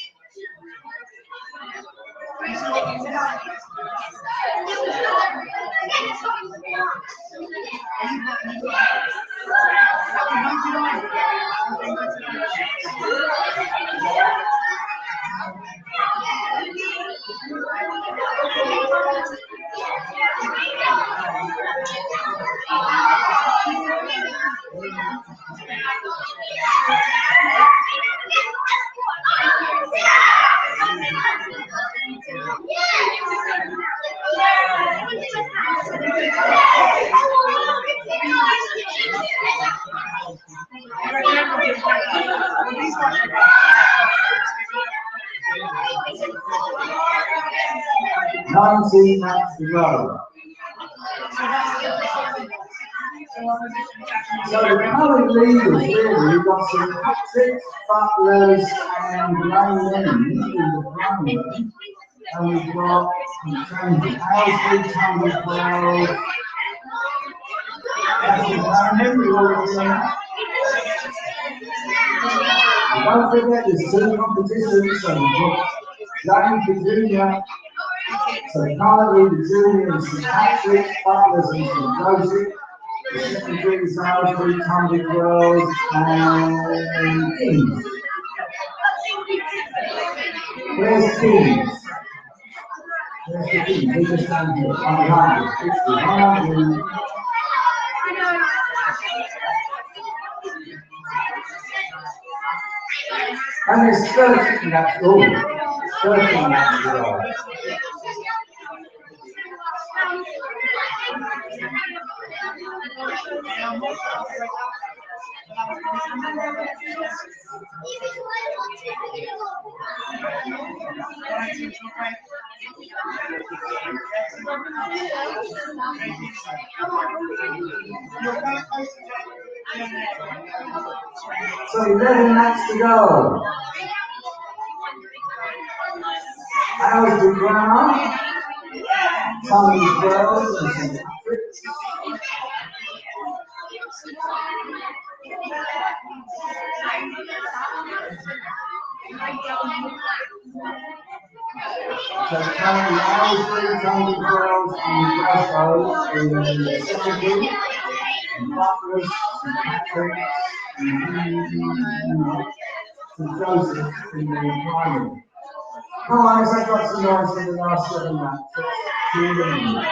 Laps to go. So the current leaders really, we've got some Patrick, Butlers and MiM in the front, and we've got Aylesbury, Tunbridge don't forget there's two competitions, so we've got James the Junior. So currently the juniors, St Patrick's, Butlers and St Joseph, the secondary is Aylesbury, Tunbridge Wells and Kings. Where's Kings? Where's the Kings? They just stand here. 100, 60, 100. And there's 30 laps, oh, 30 laps to go. So 11 laps to go. Aylesbury Grammar, Tunbridge Wells and St Patrick's. So currently Aylesbury, Tunbridge Wells and Glasgow in the second group, and Butlers, St Patrick's, and St Joseph in the primary. Come on, let's got some noise in the last 7 laps. Let's tune in.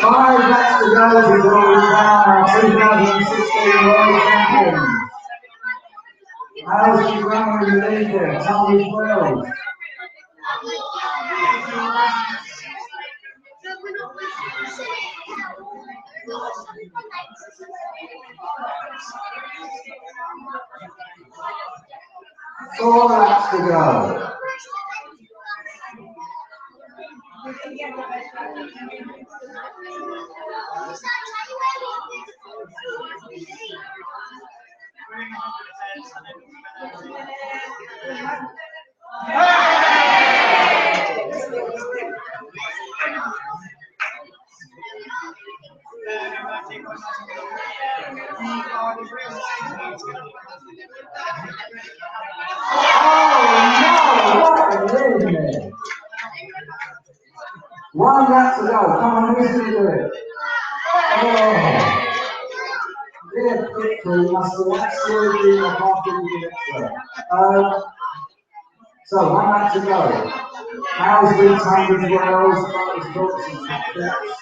Five laps to go before we crown our 2016 World Champions. Aylesbury Grammar in the lead there, Tunbridge Wells. Four laps to go. One lap to go. Come on, who's going to do it? Oh, dear So you must be absolutely I can't give you the next so one back to go. How's been time as well? Starters talks and tactics.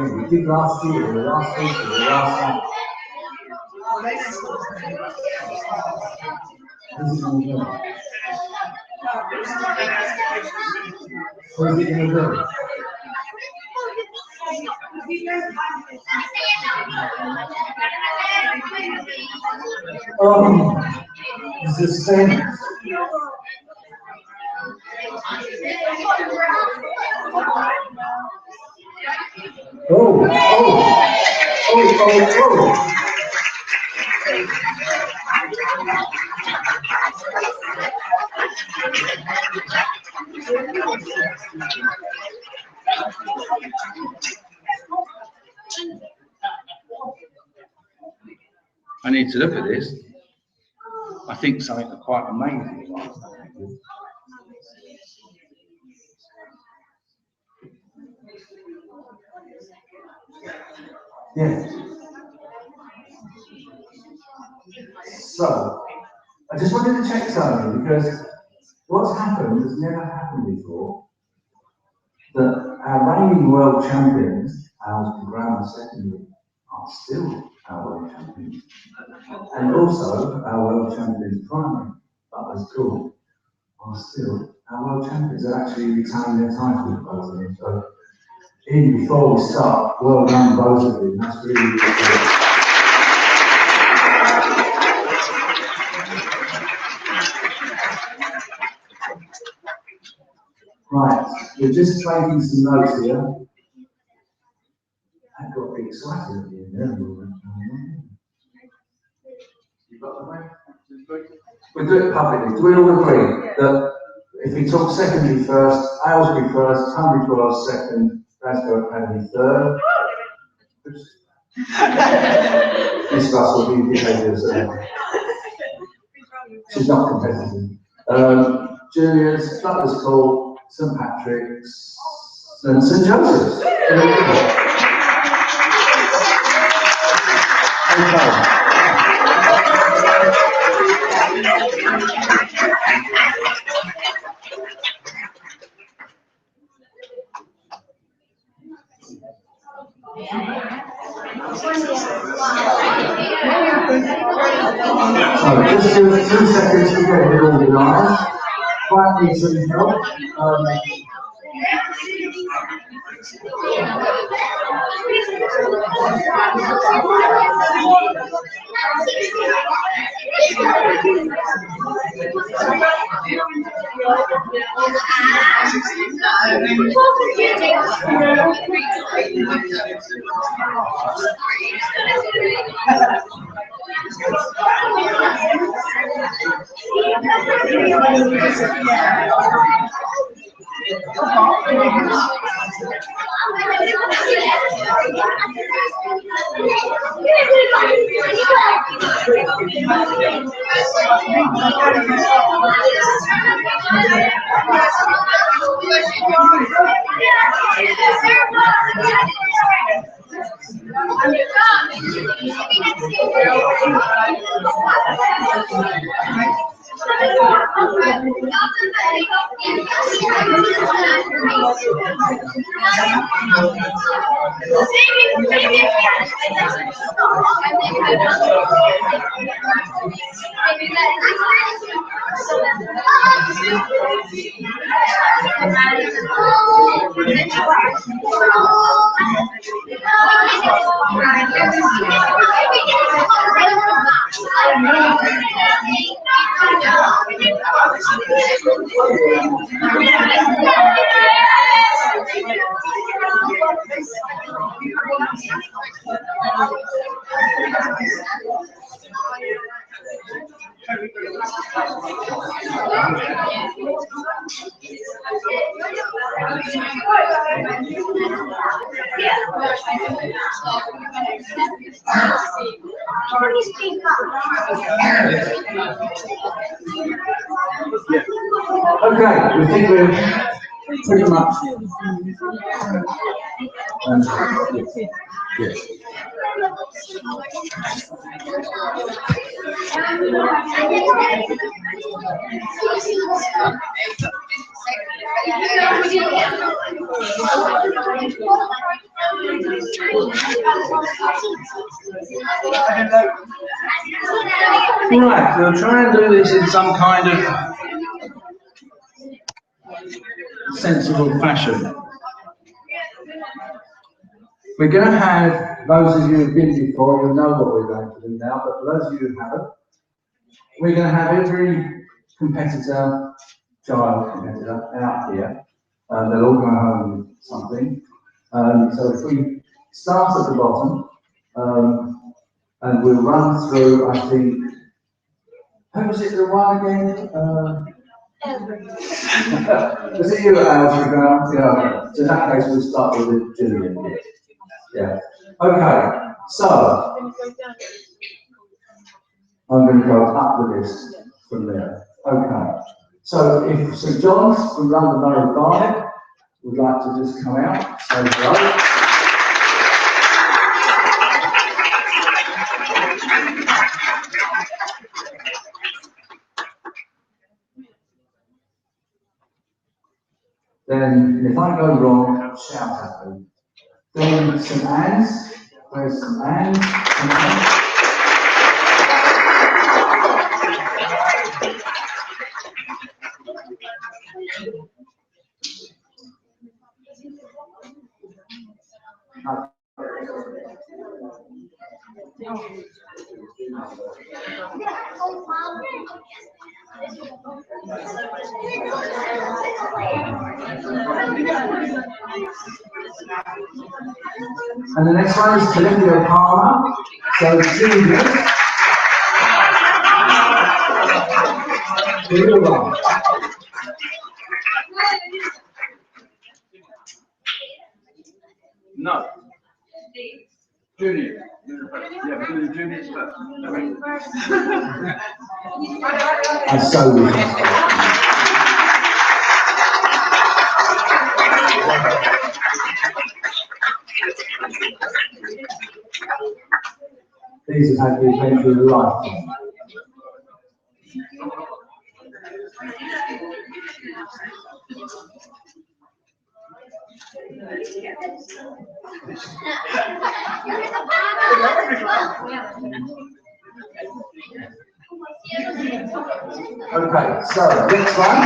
We did last year, the last week, the last night. Who's it going to do? Who's it going to do? It's the same. I need to look at this. I think something quite amazing. Yeah. So, I just wanted to check something because what's happened has never happened before. That our reigning world champions, ours in grammar secondary, are still our world champions. And also our world champions primary, Butler's School, are still our world champions. They're actually retaining their title with both of them. So even before we start, well done both of you. That's really good. Right, we're just taking some notes here. I got a bit excited at the end there. You got the mic? We'll do it publicly. Do we all agree that if we talk secondary first, Aylesbury first, Tunbridge Wells second, Glasgow Academy third? This Russell, the behaviours. She's not competitive. Julia's, Butler's Court, St Patrick's, and St Joseph's. Okay. So just give us 2 seconds to get it organised. Might need some help. Okay, we think we're pretty much. Yes. Right, we'll try and do this in some kind of sensible fashion. We're going to have, those of you who've been before, you'll know what we're going to do now, but for those of you who haven't, we're going to have every competitor, child competitor, out here. They'll all go home with something. So if we start at the bottom, and we'll run through, I think, who was it that won again? Was it you, Al? Yeah. So in that case, we'll start with the junior. Yeah. Okay. So I'm going to go up the list from there. Okay. So if St John's from London Borough of Barnet would like to just come out, say hello. Then, if I go wrong, shout at me. Then St Anne's. Where's St Anne's? St Anne's. And the next one is Columbia Palmer. So juniors. Blue one. No. Junior. Yeah, we're doing juniors first. And so we These have had the adventure of a lifetime. Okay, so next one.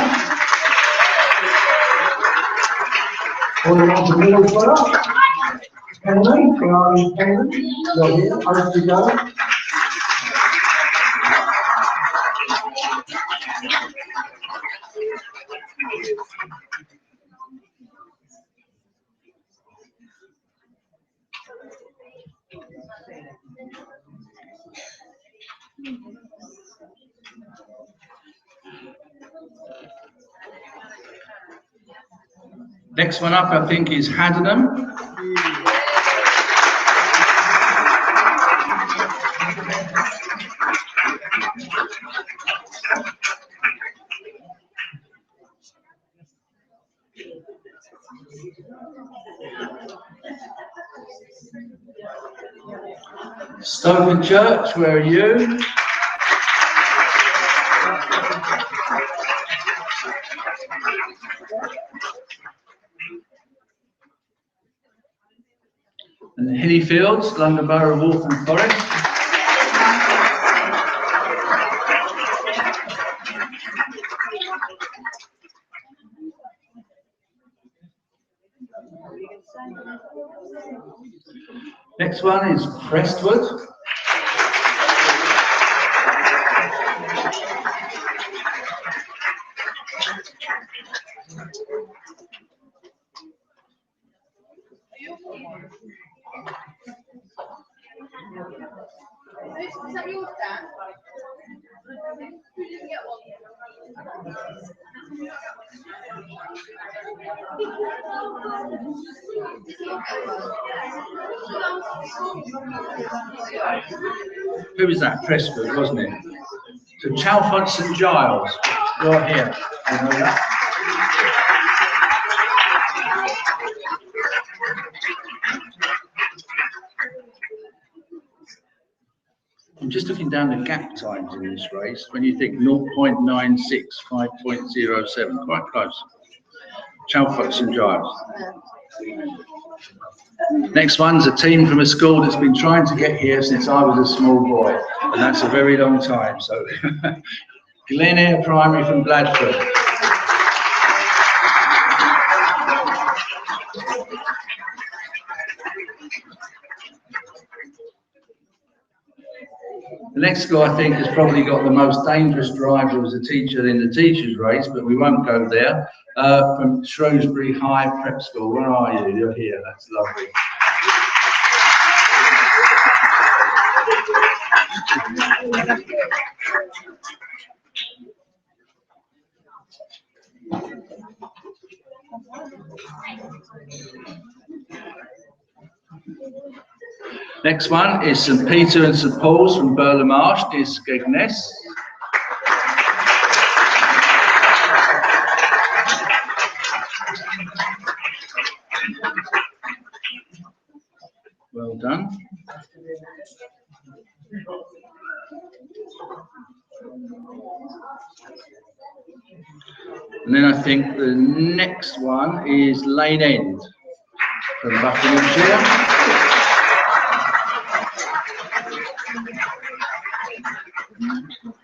All the ones in the middle for us. Henry, where are you, Henry? You're here, off you go. Next one up, I think, is Haddonham. Stoke Church, where are you? And the Hilly Fields, London Borough of Waltham Forest. Next one is Prestwood. Is that yours, Dan? You didn't get one. Who was that? Presford, wasn't it? So Chalfont St Giles, you're here. You know that? I'm just looking down the gap times in this race. When you think 0.96, 5.07, quite close. Chalfont St Giles. Next one's a team from a school that's been trying to get here since I was a small boy, and that's a very long time. So, Glenare Primary from Bladford. The next school, I think, has probably got the most dangerous driver as a teacher in the teachers' race, but we won't go there. From Shrewsbury High Prep School. Where are you? You're here. That's lovely. Next one is St Peter and St Paul's from Burler Marsh, near Skegness. Well done. And then I think the next one is Lane End from Buckinghamshire.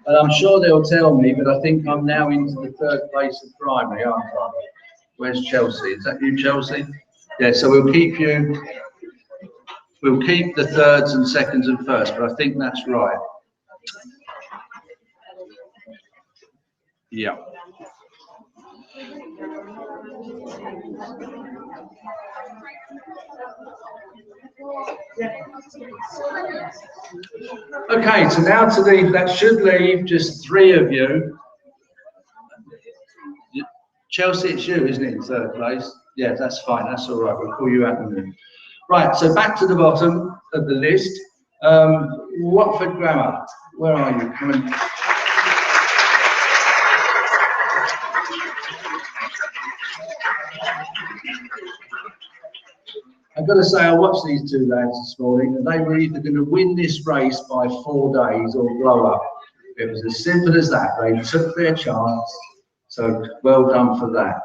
And I'm sure they'll tell me, but I think I'm now into the third place of primary, aren't I? Where's Chelsea? Is that you, Chelsea? Yeah, so we'll keep you. We'll keep the thirds and seconds and first, but I think that's right. Yeah. Okay, so now to leave, that should leave just 3 of you. Chelsea, it's you, isn't it, in third place? Yeah, that's fine, that's all right, we'll call you out in a minute. Right, so back to the bottom of the list. Watford Grammar, where are you? Come on. I've got to say, I watched these 2 lads this morning, and they were either going to win this race by 4 days or blow up. It was as simple as that. They took their chance, so well done for that.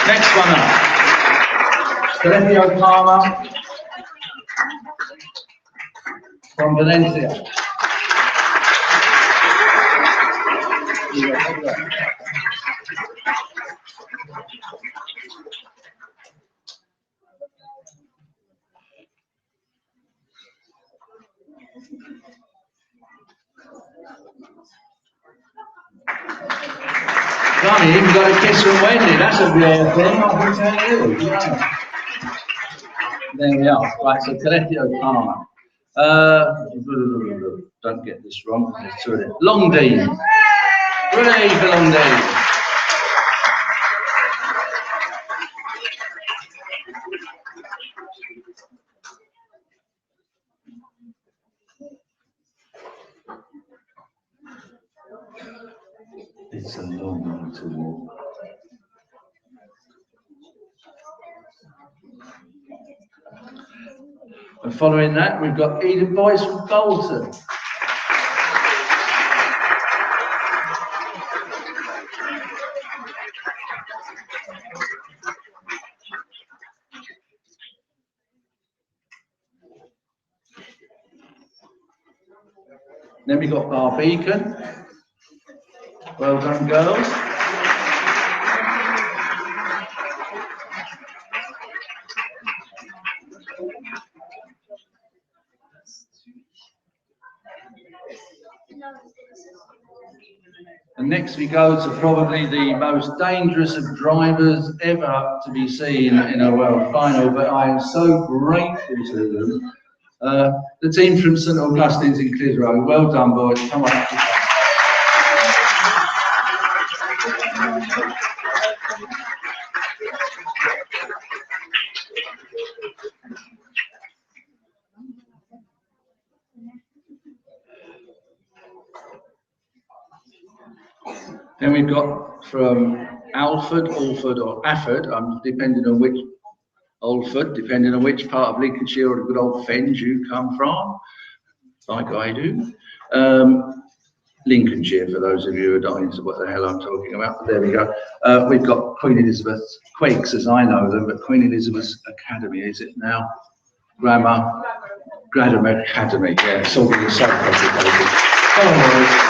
Next one up, Colegio Palma from Valencia. Blimey, you even got a kiss from Wendy. That's a rare thing, I can tell you. Yeah. There we are. Right, so Colegio Palma. Don't get this wrong. There's 2 of them. Longdean. Hooray for Longdean. It's a long way to walk. And following that, we've got Eden Boys from Bolton. Then we got Barbeacon. Well done, girls. And next we go to probably the most dangerous of drivers ever to be seen in a world final, but I am so grateful to them. The team from St Augustine's in Clitheroe, well done boys, come on. Then we've got from Alford, Alford or Afford, depending on which, Alford, depending on which part of Lincolnshire or the good old Fens you come from, like I do. Lincolnshire, for those of you who are not into what the hell I'm talking about, but there we go. We've got Queen Elizabeth Quakes, as I know them, but Queen Elizabeth's Academy, is it now? Grammar Academy, yeah, it's all the same complicated. Oh,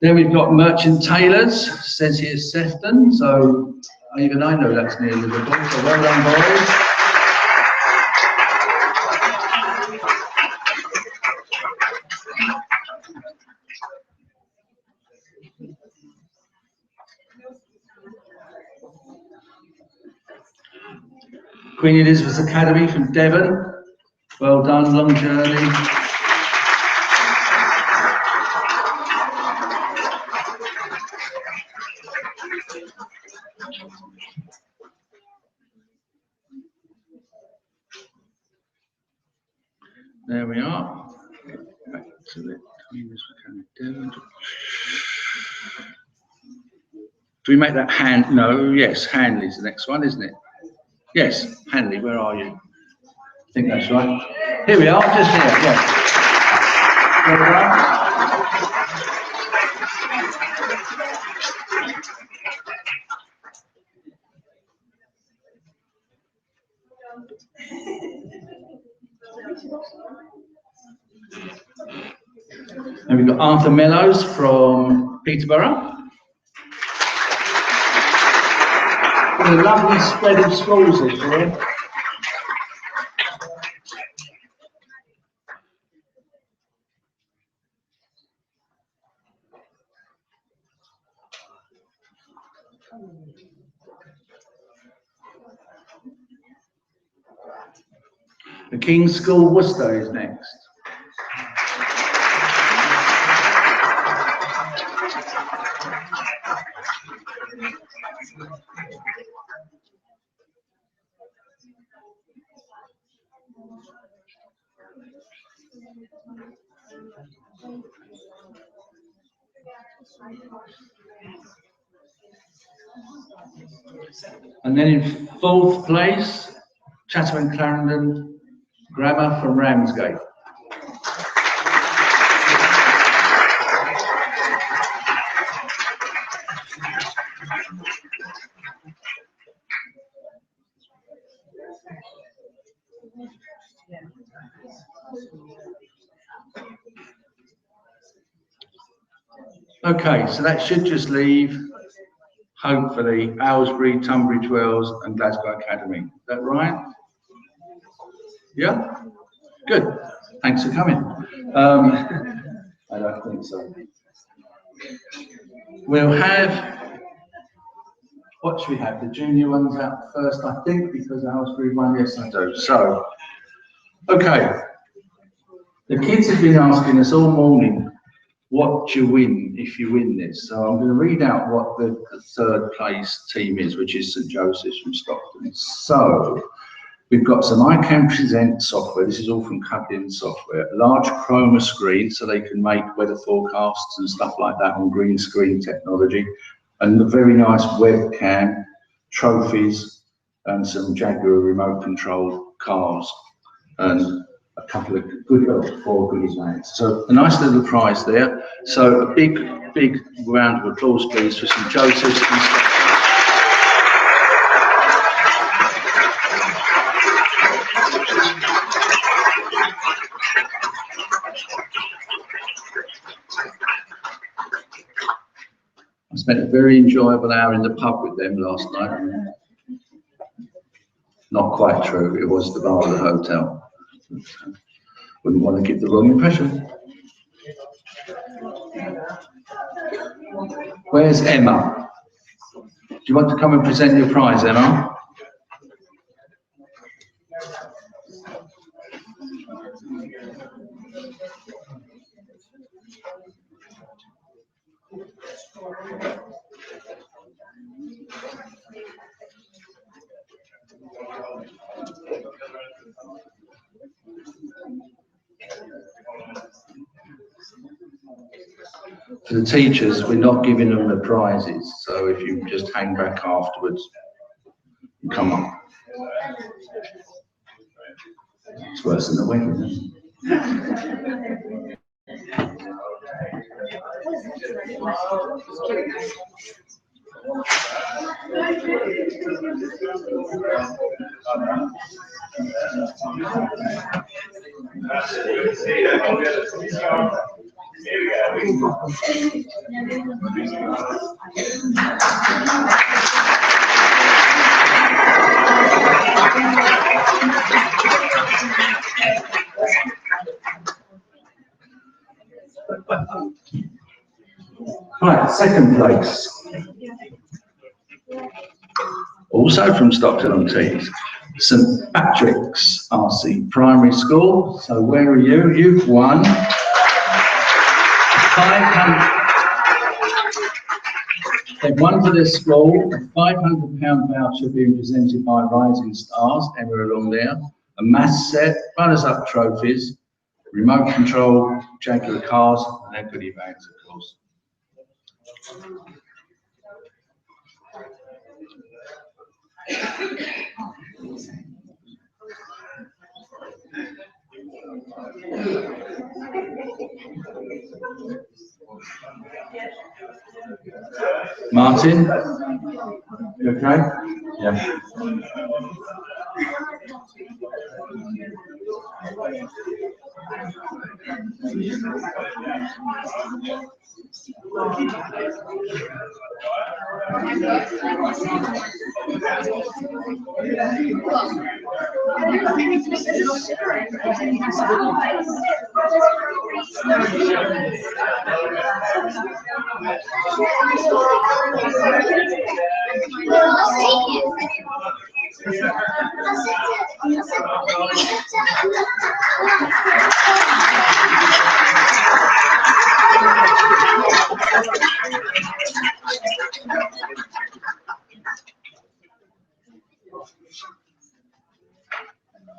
then we've got Merchant Tailors, says here Sefton, so even I know that's near Liverpool, so well done boys. Queen Elizabeth's Academy from Devon, well done, long journey. There we are. Back to it. Do we make that hand? No, yes, Hanley's the next one, isn't it? Yes, Hanley, where are you? I think that's right. Here we are, just here, yes. There we are. And we've got Arthur Mellows from Peterborough. What a lovely spread of schools this year. The King's School Worcester is next. And then in fourth place, Chatham and Clarendon Grammar from Ramsgate. Okay, so that should just leave, hopefully, Aylesbury, Tunbridge Wells and Glasgow Academy. Is that right? Yeah? Good. Thanks for coming. I don't think so. We'll have, what should we have? The junior ones out first, I think, because Aylesbury won. Yes, I do. So, okay. The kids have been asking us all morning, what do you win if you win this? So I'm going to read out what the third place team is, which is St Joseph's from Stockton. So we've got some I Can Present software. This is all from Cutlin Software. Large chroma screen, so they can make weather forecasts and stuff like that on green screen technology. And a very nice webcam, trophies, and some Jaguar remote controlled cars. And a couple of four goodies bags. So a nice little prize there. So a big round of applause, please, for St Joseph's. I spent a very enjoyable hour in the pub with them last night. Not quite true. It was the bar of the hotel. Wouldn't want to give the wrong impression. Where's Emma? Do you want to come and present your prize, Emma? For the teachers, we're not giving them the prizes, so if you just hang back afterwards, come on. It's worse than the wedding, isn't it? Right, second place. Also from Stockton-on-Tees, St Patrick's RC Primary School. So where are you? You've won 500. They've won for their school a £500 voucher being presented by Rising Stars, Emma along there, a maths set, runners-up trophies, remote control Jaguar cars, and their goodie bags, of course. Martin, you okay? Yeah.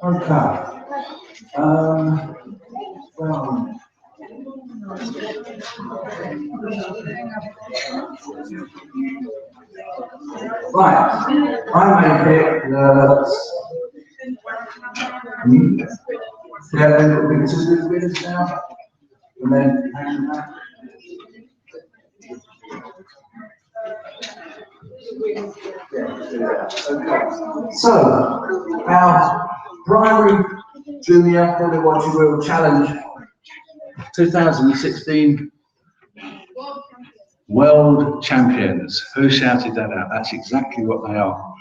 Okay. Well, right, I make it yeah, then it'll be 2 good winners now, and then hang back. So, our primary junior call it what you will challenge 2016 World Champions. Who shouted that out? That's exactly what they are.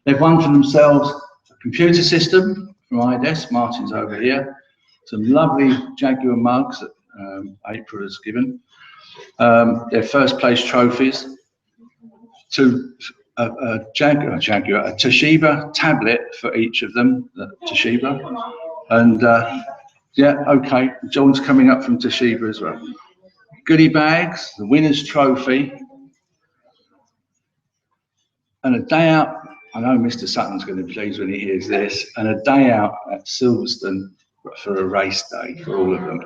They've won for themselves a computer system from IDES, Martin's over here, some lovely Jaguar mugs that April has given, their first place trophies, a Toshiba tablet for each of them, the Toshiba, and yeah, okay, John's coming up from Toshiba as well. Goodie bags, the winner's trophy, and a day out. I know Mr. Sutton's going to be pleased when he hears this, and a day out at Silverstone for a race day for all of them.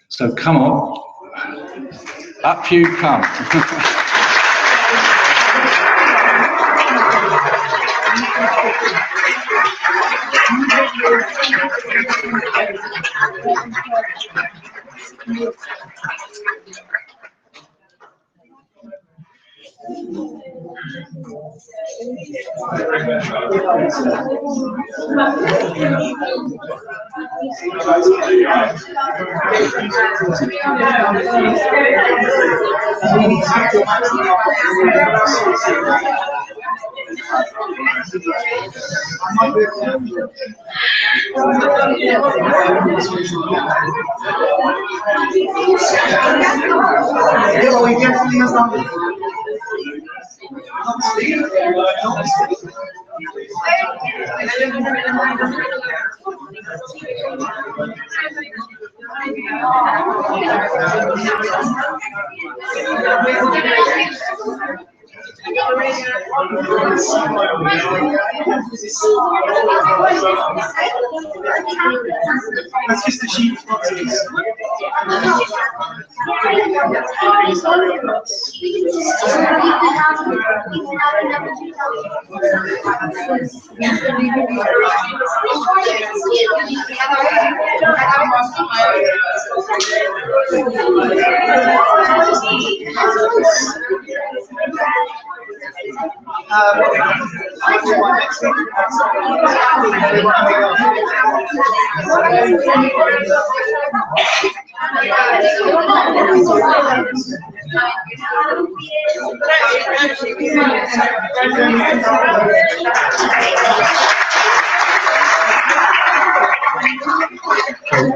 So come on, up you come. That's just the sheep boxes.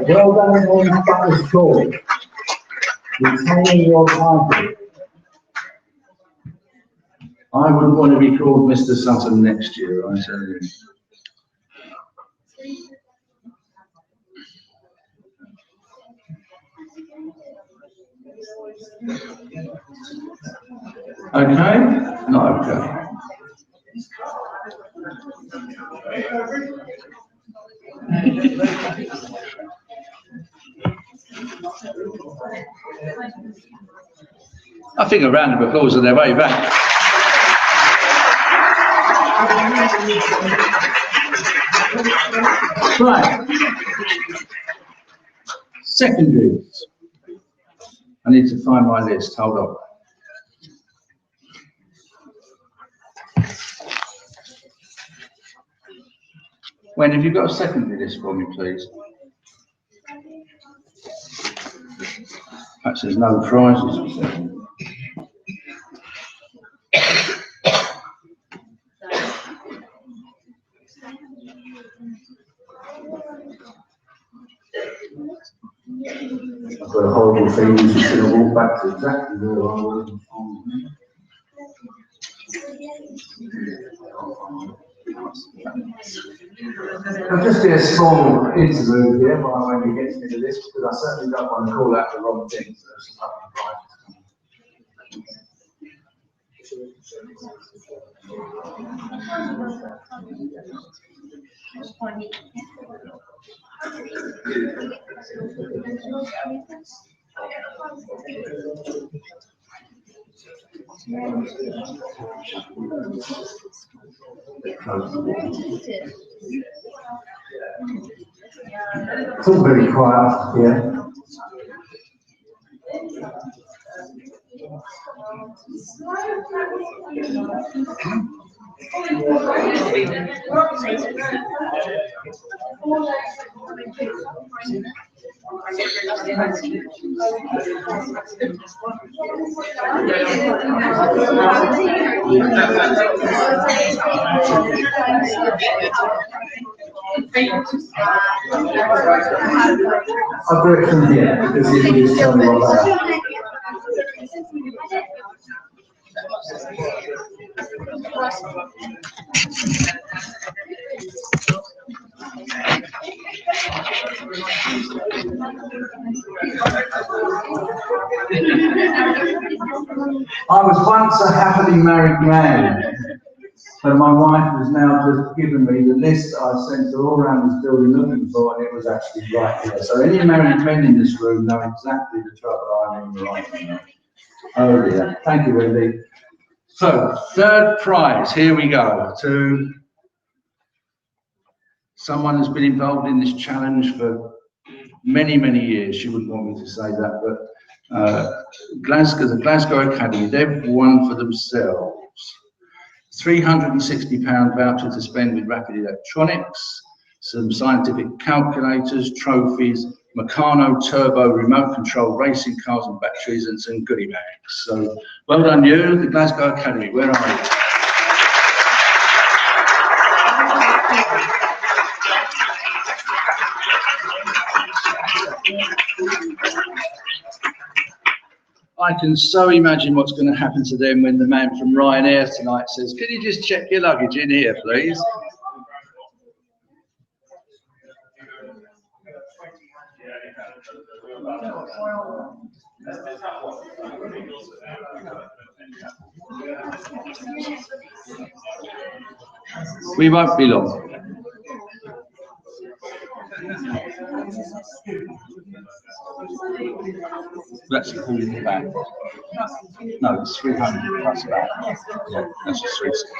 Well done, everyone. That was cool. Retaining your title. I wouldn't want to be called Mr. Sutton next year, I tell you. Okay? Not okay. I think a round of applause on their way back. Right. Secondaries. I need to find my list. Hold on. When have you got a secondary list for me, please? Perhaps there's no prizes. I've got a horrible feeling she's going to walk back to exactly where I was. There'll just be a small interlude here when we get into this, because I certainly don't want to call out the wrong things. There's some lovely prizes. It's all very quiet here. I'll do it from here because you can just tell me what that is. I was once a happily married man, but my wife has now just given me the list I sent her all around this building looking for, and it was actually right here. So any married men in this room know exactly the trouble I'm in right now. Oh dear. Thank you, Wendy. So, third prize, here we go, to someone who's been involved in this challenge for many, many years. She wouldn't want me to say that, but the Glasgow Academy, they've won for themselves £360 voucher to spend with Rapid Electronics, some scientific calculators, trophies, Meccano Turbo remote control racing cars and batteries, and some goodie bags. So well done you, the Glasgow Academy. Where are you? I can so imagine what's going to happen to them when the man from Ryanair tonight says, "Can you just check your luggage in here, please?" We won't be long. That's including the back. No, it's 300 plus that. Yeah, that's just 360.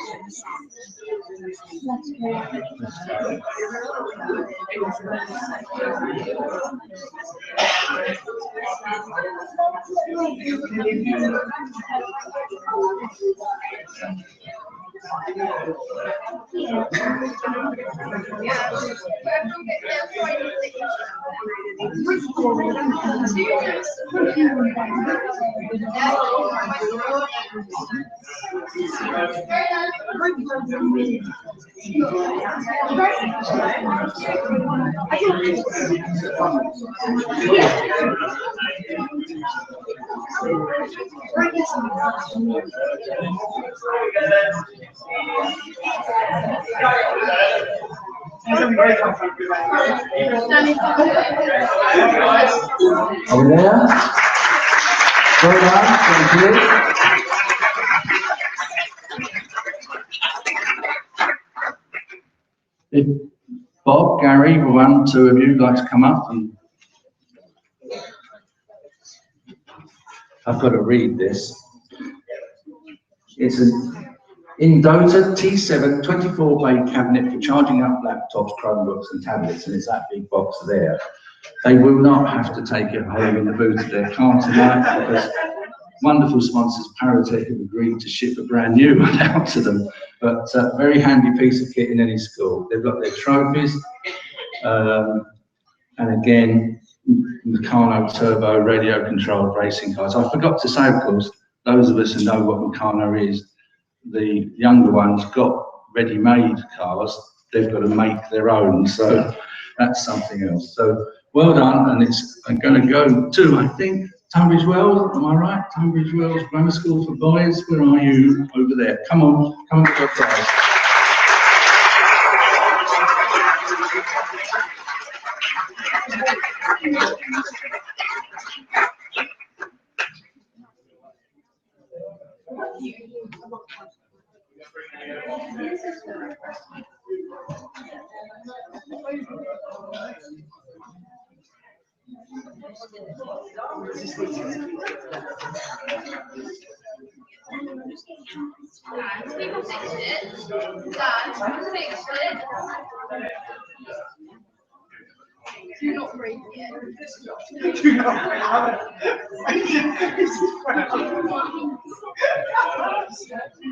Over there. Well done, thank you. If Bob, Gary, one, two of you like to come up, and I've got to read this. It's an Indota T7 24-bay cabinet for charging up laptops, Chromebooks and tablets, and it's that big box there. They will not have to take it home in the boot of their car tonight because wonderful sponsors, Paratech, have agreed to ship a brand new one out to them. But very handy piece of kit in any school. They've got their trophies, and again, Meccano Turbo radio-controlled racing cars. I forgot to say, of course, those of us who know what Meccano is, the younger ones got ready-made cars. They've got to make their own, so that's something else. So well done, and it's going to go to, I think, Tunbridge Wells, am I right? Tunbridge Wells Grammar School for Boys. Where are you? Over there. Come on, come and get your prize. You're not ready yet.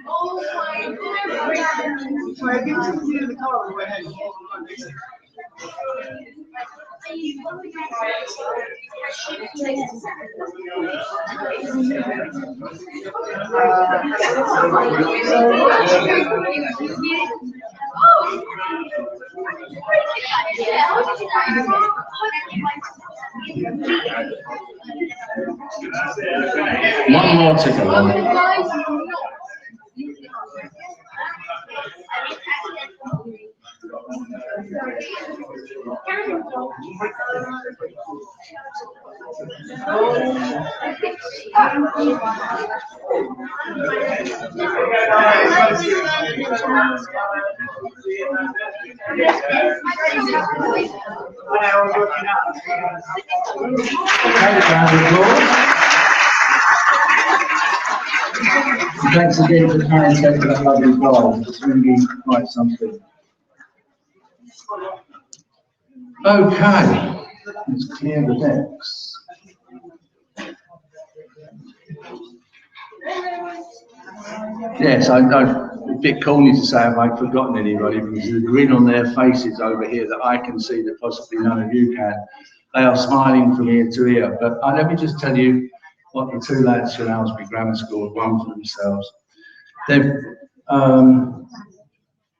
Oh my God. Sorry, I give it to you in the car on the way home. One more to go. Thanks again to Paratech for that lovely prize. It's really quite something. Okay, let's clear the decks. Yes, I'm a bit corny to say have I forgotten anybody, because the grin on their faces over here that I can see that possibly none of you can. They are smiling from ear to ear. But let me just tell you what the two lads from Aylesbury Grammar School have won for themselves. They've,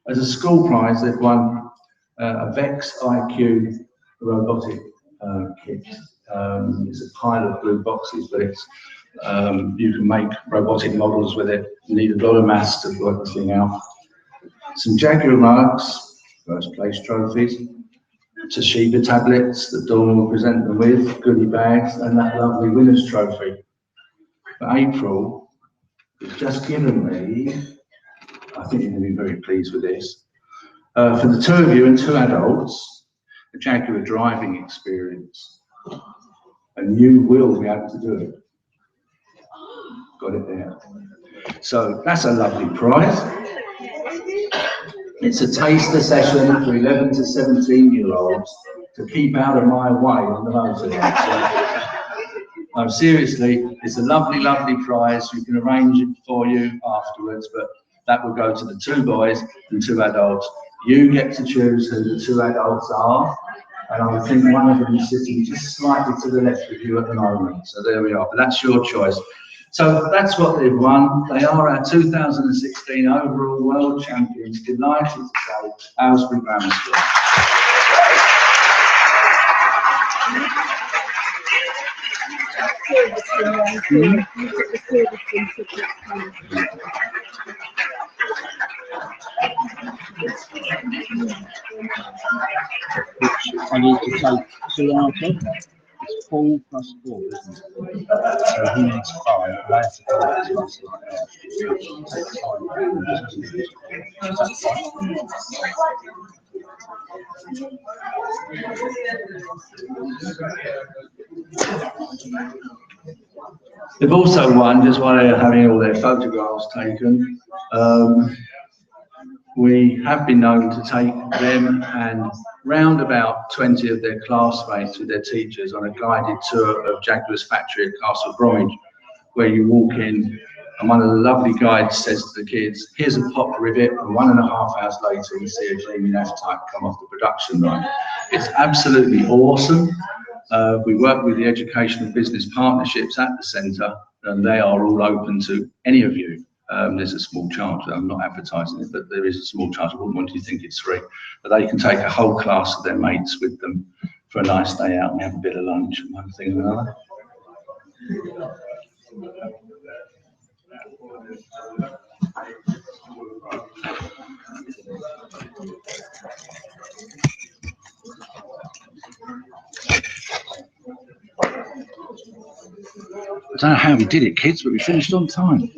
as a school prize, they've won a VEX IQ robotic kit. It's a pile of blue boxes, but it's you can make robotic models with it. You need a lot of maths to work the thing out. Some Jaguar mugs, first place trophies, Toshiba tablets that Dawn will present them with, goodie bags, and that lovely winner's trophy. But April has just given me, I think you're going to be very pleased with this, for the two of you and two adults, a Jaguar driving experience. And you will be able to do it. Got it there. So that's a lovely prize. It's a taster session for 11 to 17-year-olds to keep out of my way on the motorway. So, seriously, it's a lovely, lovely prize. We can arrange it for you afterwards, but that will go to the two boys and two adults. You get to choose who the two adults are, and I think one of them is sitting just slightly to the left of you at the moment. So there we are, but that's your choice. So that's what they've won. They are our 2016 overall world champions. Delighted to say, Aylesbury Grammar School. Which I need to take two out of. It's 4 plus 4, isn't it? So he needs 5. I have to go back to us like that. That's fine. They've also won, just while they're having all their photographs taken, we have been known to take them and round about 20 of their classmates with their teachers on a guided tour of Jaguar's factory at Castle Bromwich, where you walk in and one of the lovely guides says to the kids, here's a pop rivet, and 1.5 hours later you see a gleaming F-type come off the production line. It's absolutely awesome. We work with the Educational Business Partnerships at the centre, and they are all open to any of you. There's a small charge. I'm not advertising it, but there is a small charge. I wouldn't want you to think it's free. But they can take a whole class of their mates with them for a nice day out and have a bit of lunch and one thing and another. I don't know how we did it, kids, but we finished on time.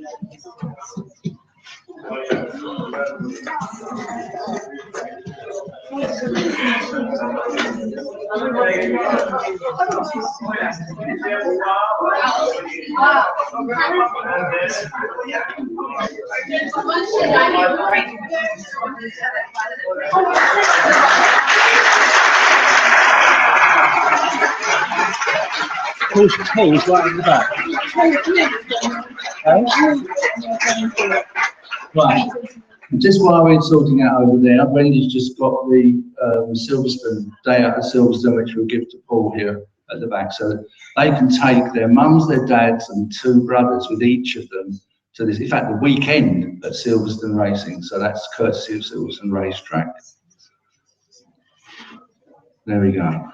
Paul's right in the back. Right, just while we're sorting out over there, Wendy's just got the Silverstone, day out of Silverstone, which we'll give to Paul here at the back. So they can take their mums, their dads, and 2 brothers with each of them to this, in fact, the weekend at Silverstone Racing. So that's courtesy of Silverstone Racetrack. There we go.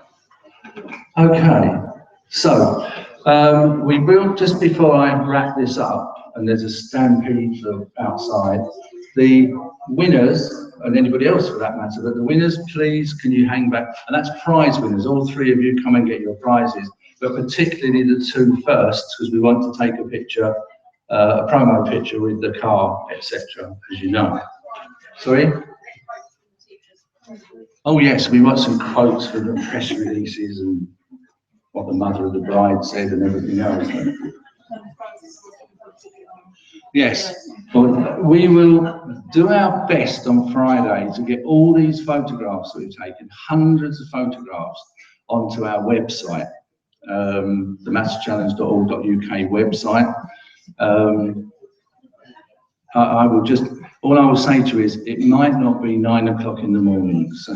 Okay, so we will, just before I wrap this up, and there's a stampede outside, the winners, and anybody else for that matter, but the winners, please, can you hang back? And that's prize winners. All 3 of you come and get your prizes, but particularly the 2 first, because we want to take a picture, a promo picture with the car, etc., as you know. Sorry? Oh yes, we want some quotes for the press releases and what the mother of the bride said and everything else. Yes, well, we will do our best on Friday to get all these photographs that we've taken, hundreds of photographs, onto our website, the mathschallenge.org.uk website. I will just, all I will say to you is, it might not be 9 o'clock in the morning, so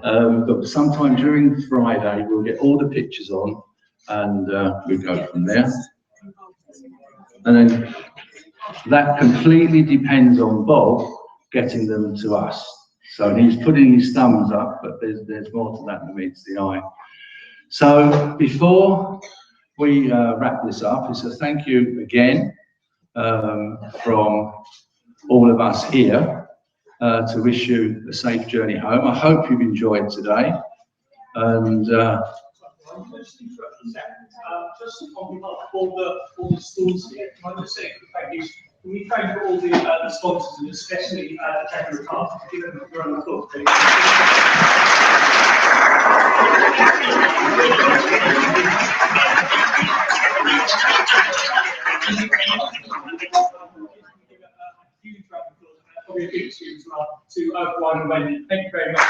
but sometime during Friday we'll get all the pictures on, and we go from there. And then that completely depends on Bob getting them to us. So he's putting his thumbs up, but there's more to that than meets the eye. So before we wrap this up, it's a thank you again from all of us here to wish you a safe journey home. I hope you've enjoyed today. And just on behalf of all the schools here, can I just say a quick thank you? Can we thank all the sponsors and especially Jaguar for giving them a round of applause, please? Huge round of applause, and probably a big cheer as well to Jaguar and Wendy. Thank you very much.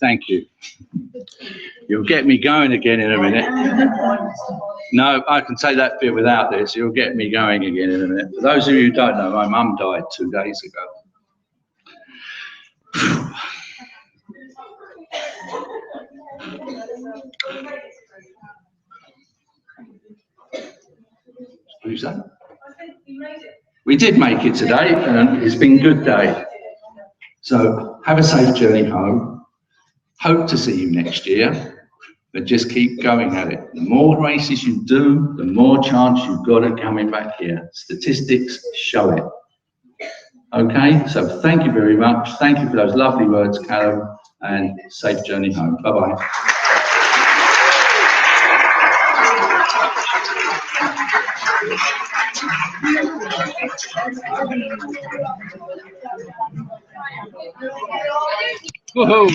thank you. You'll get me going again in a minute. No, I can say that bit without this. You'll get me going again in a minute. For those of you who don't know, my mum died 2 days ago. Who's that? We did make it today, and it's been a good day. So have a safe journey home. Hope to see you next year, but just keep going at it. The more races you do, the more chance you've got of coming back here. Statistics show it. Okay, so thank you very much. Thank you for those lovely words, Callum, and safe journey home. Bye-bye. Woohoo!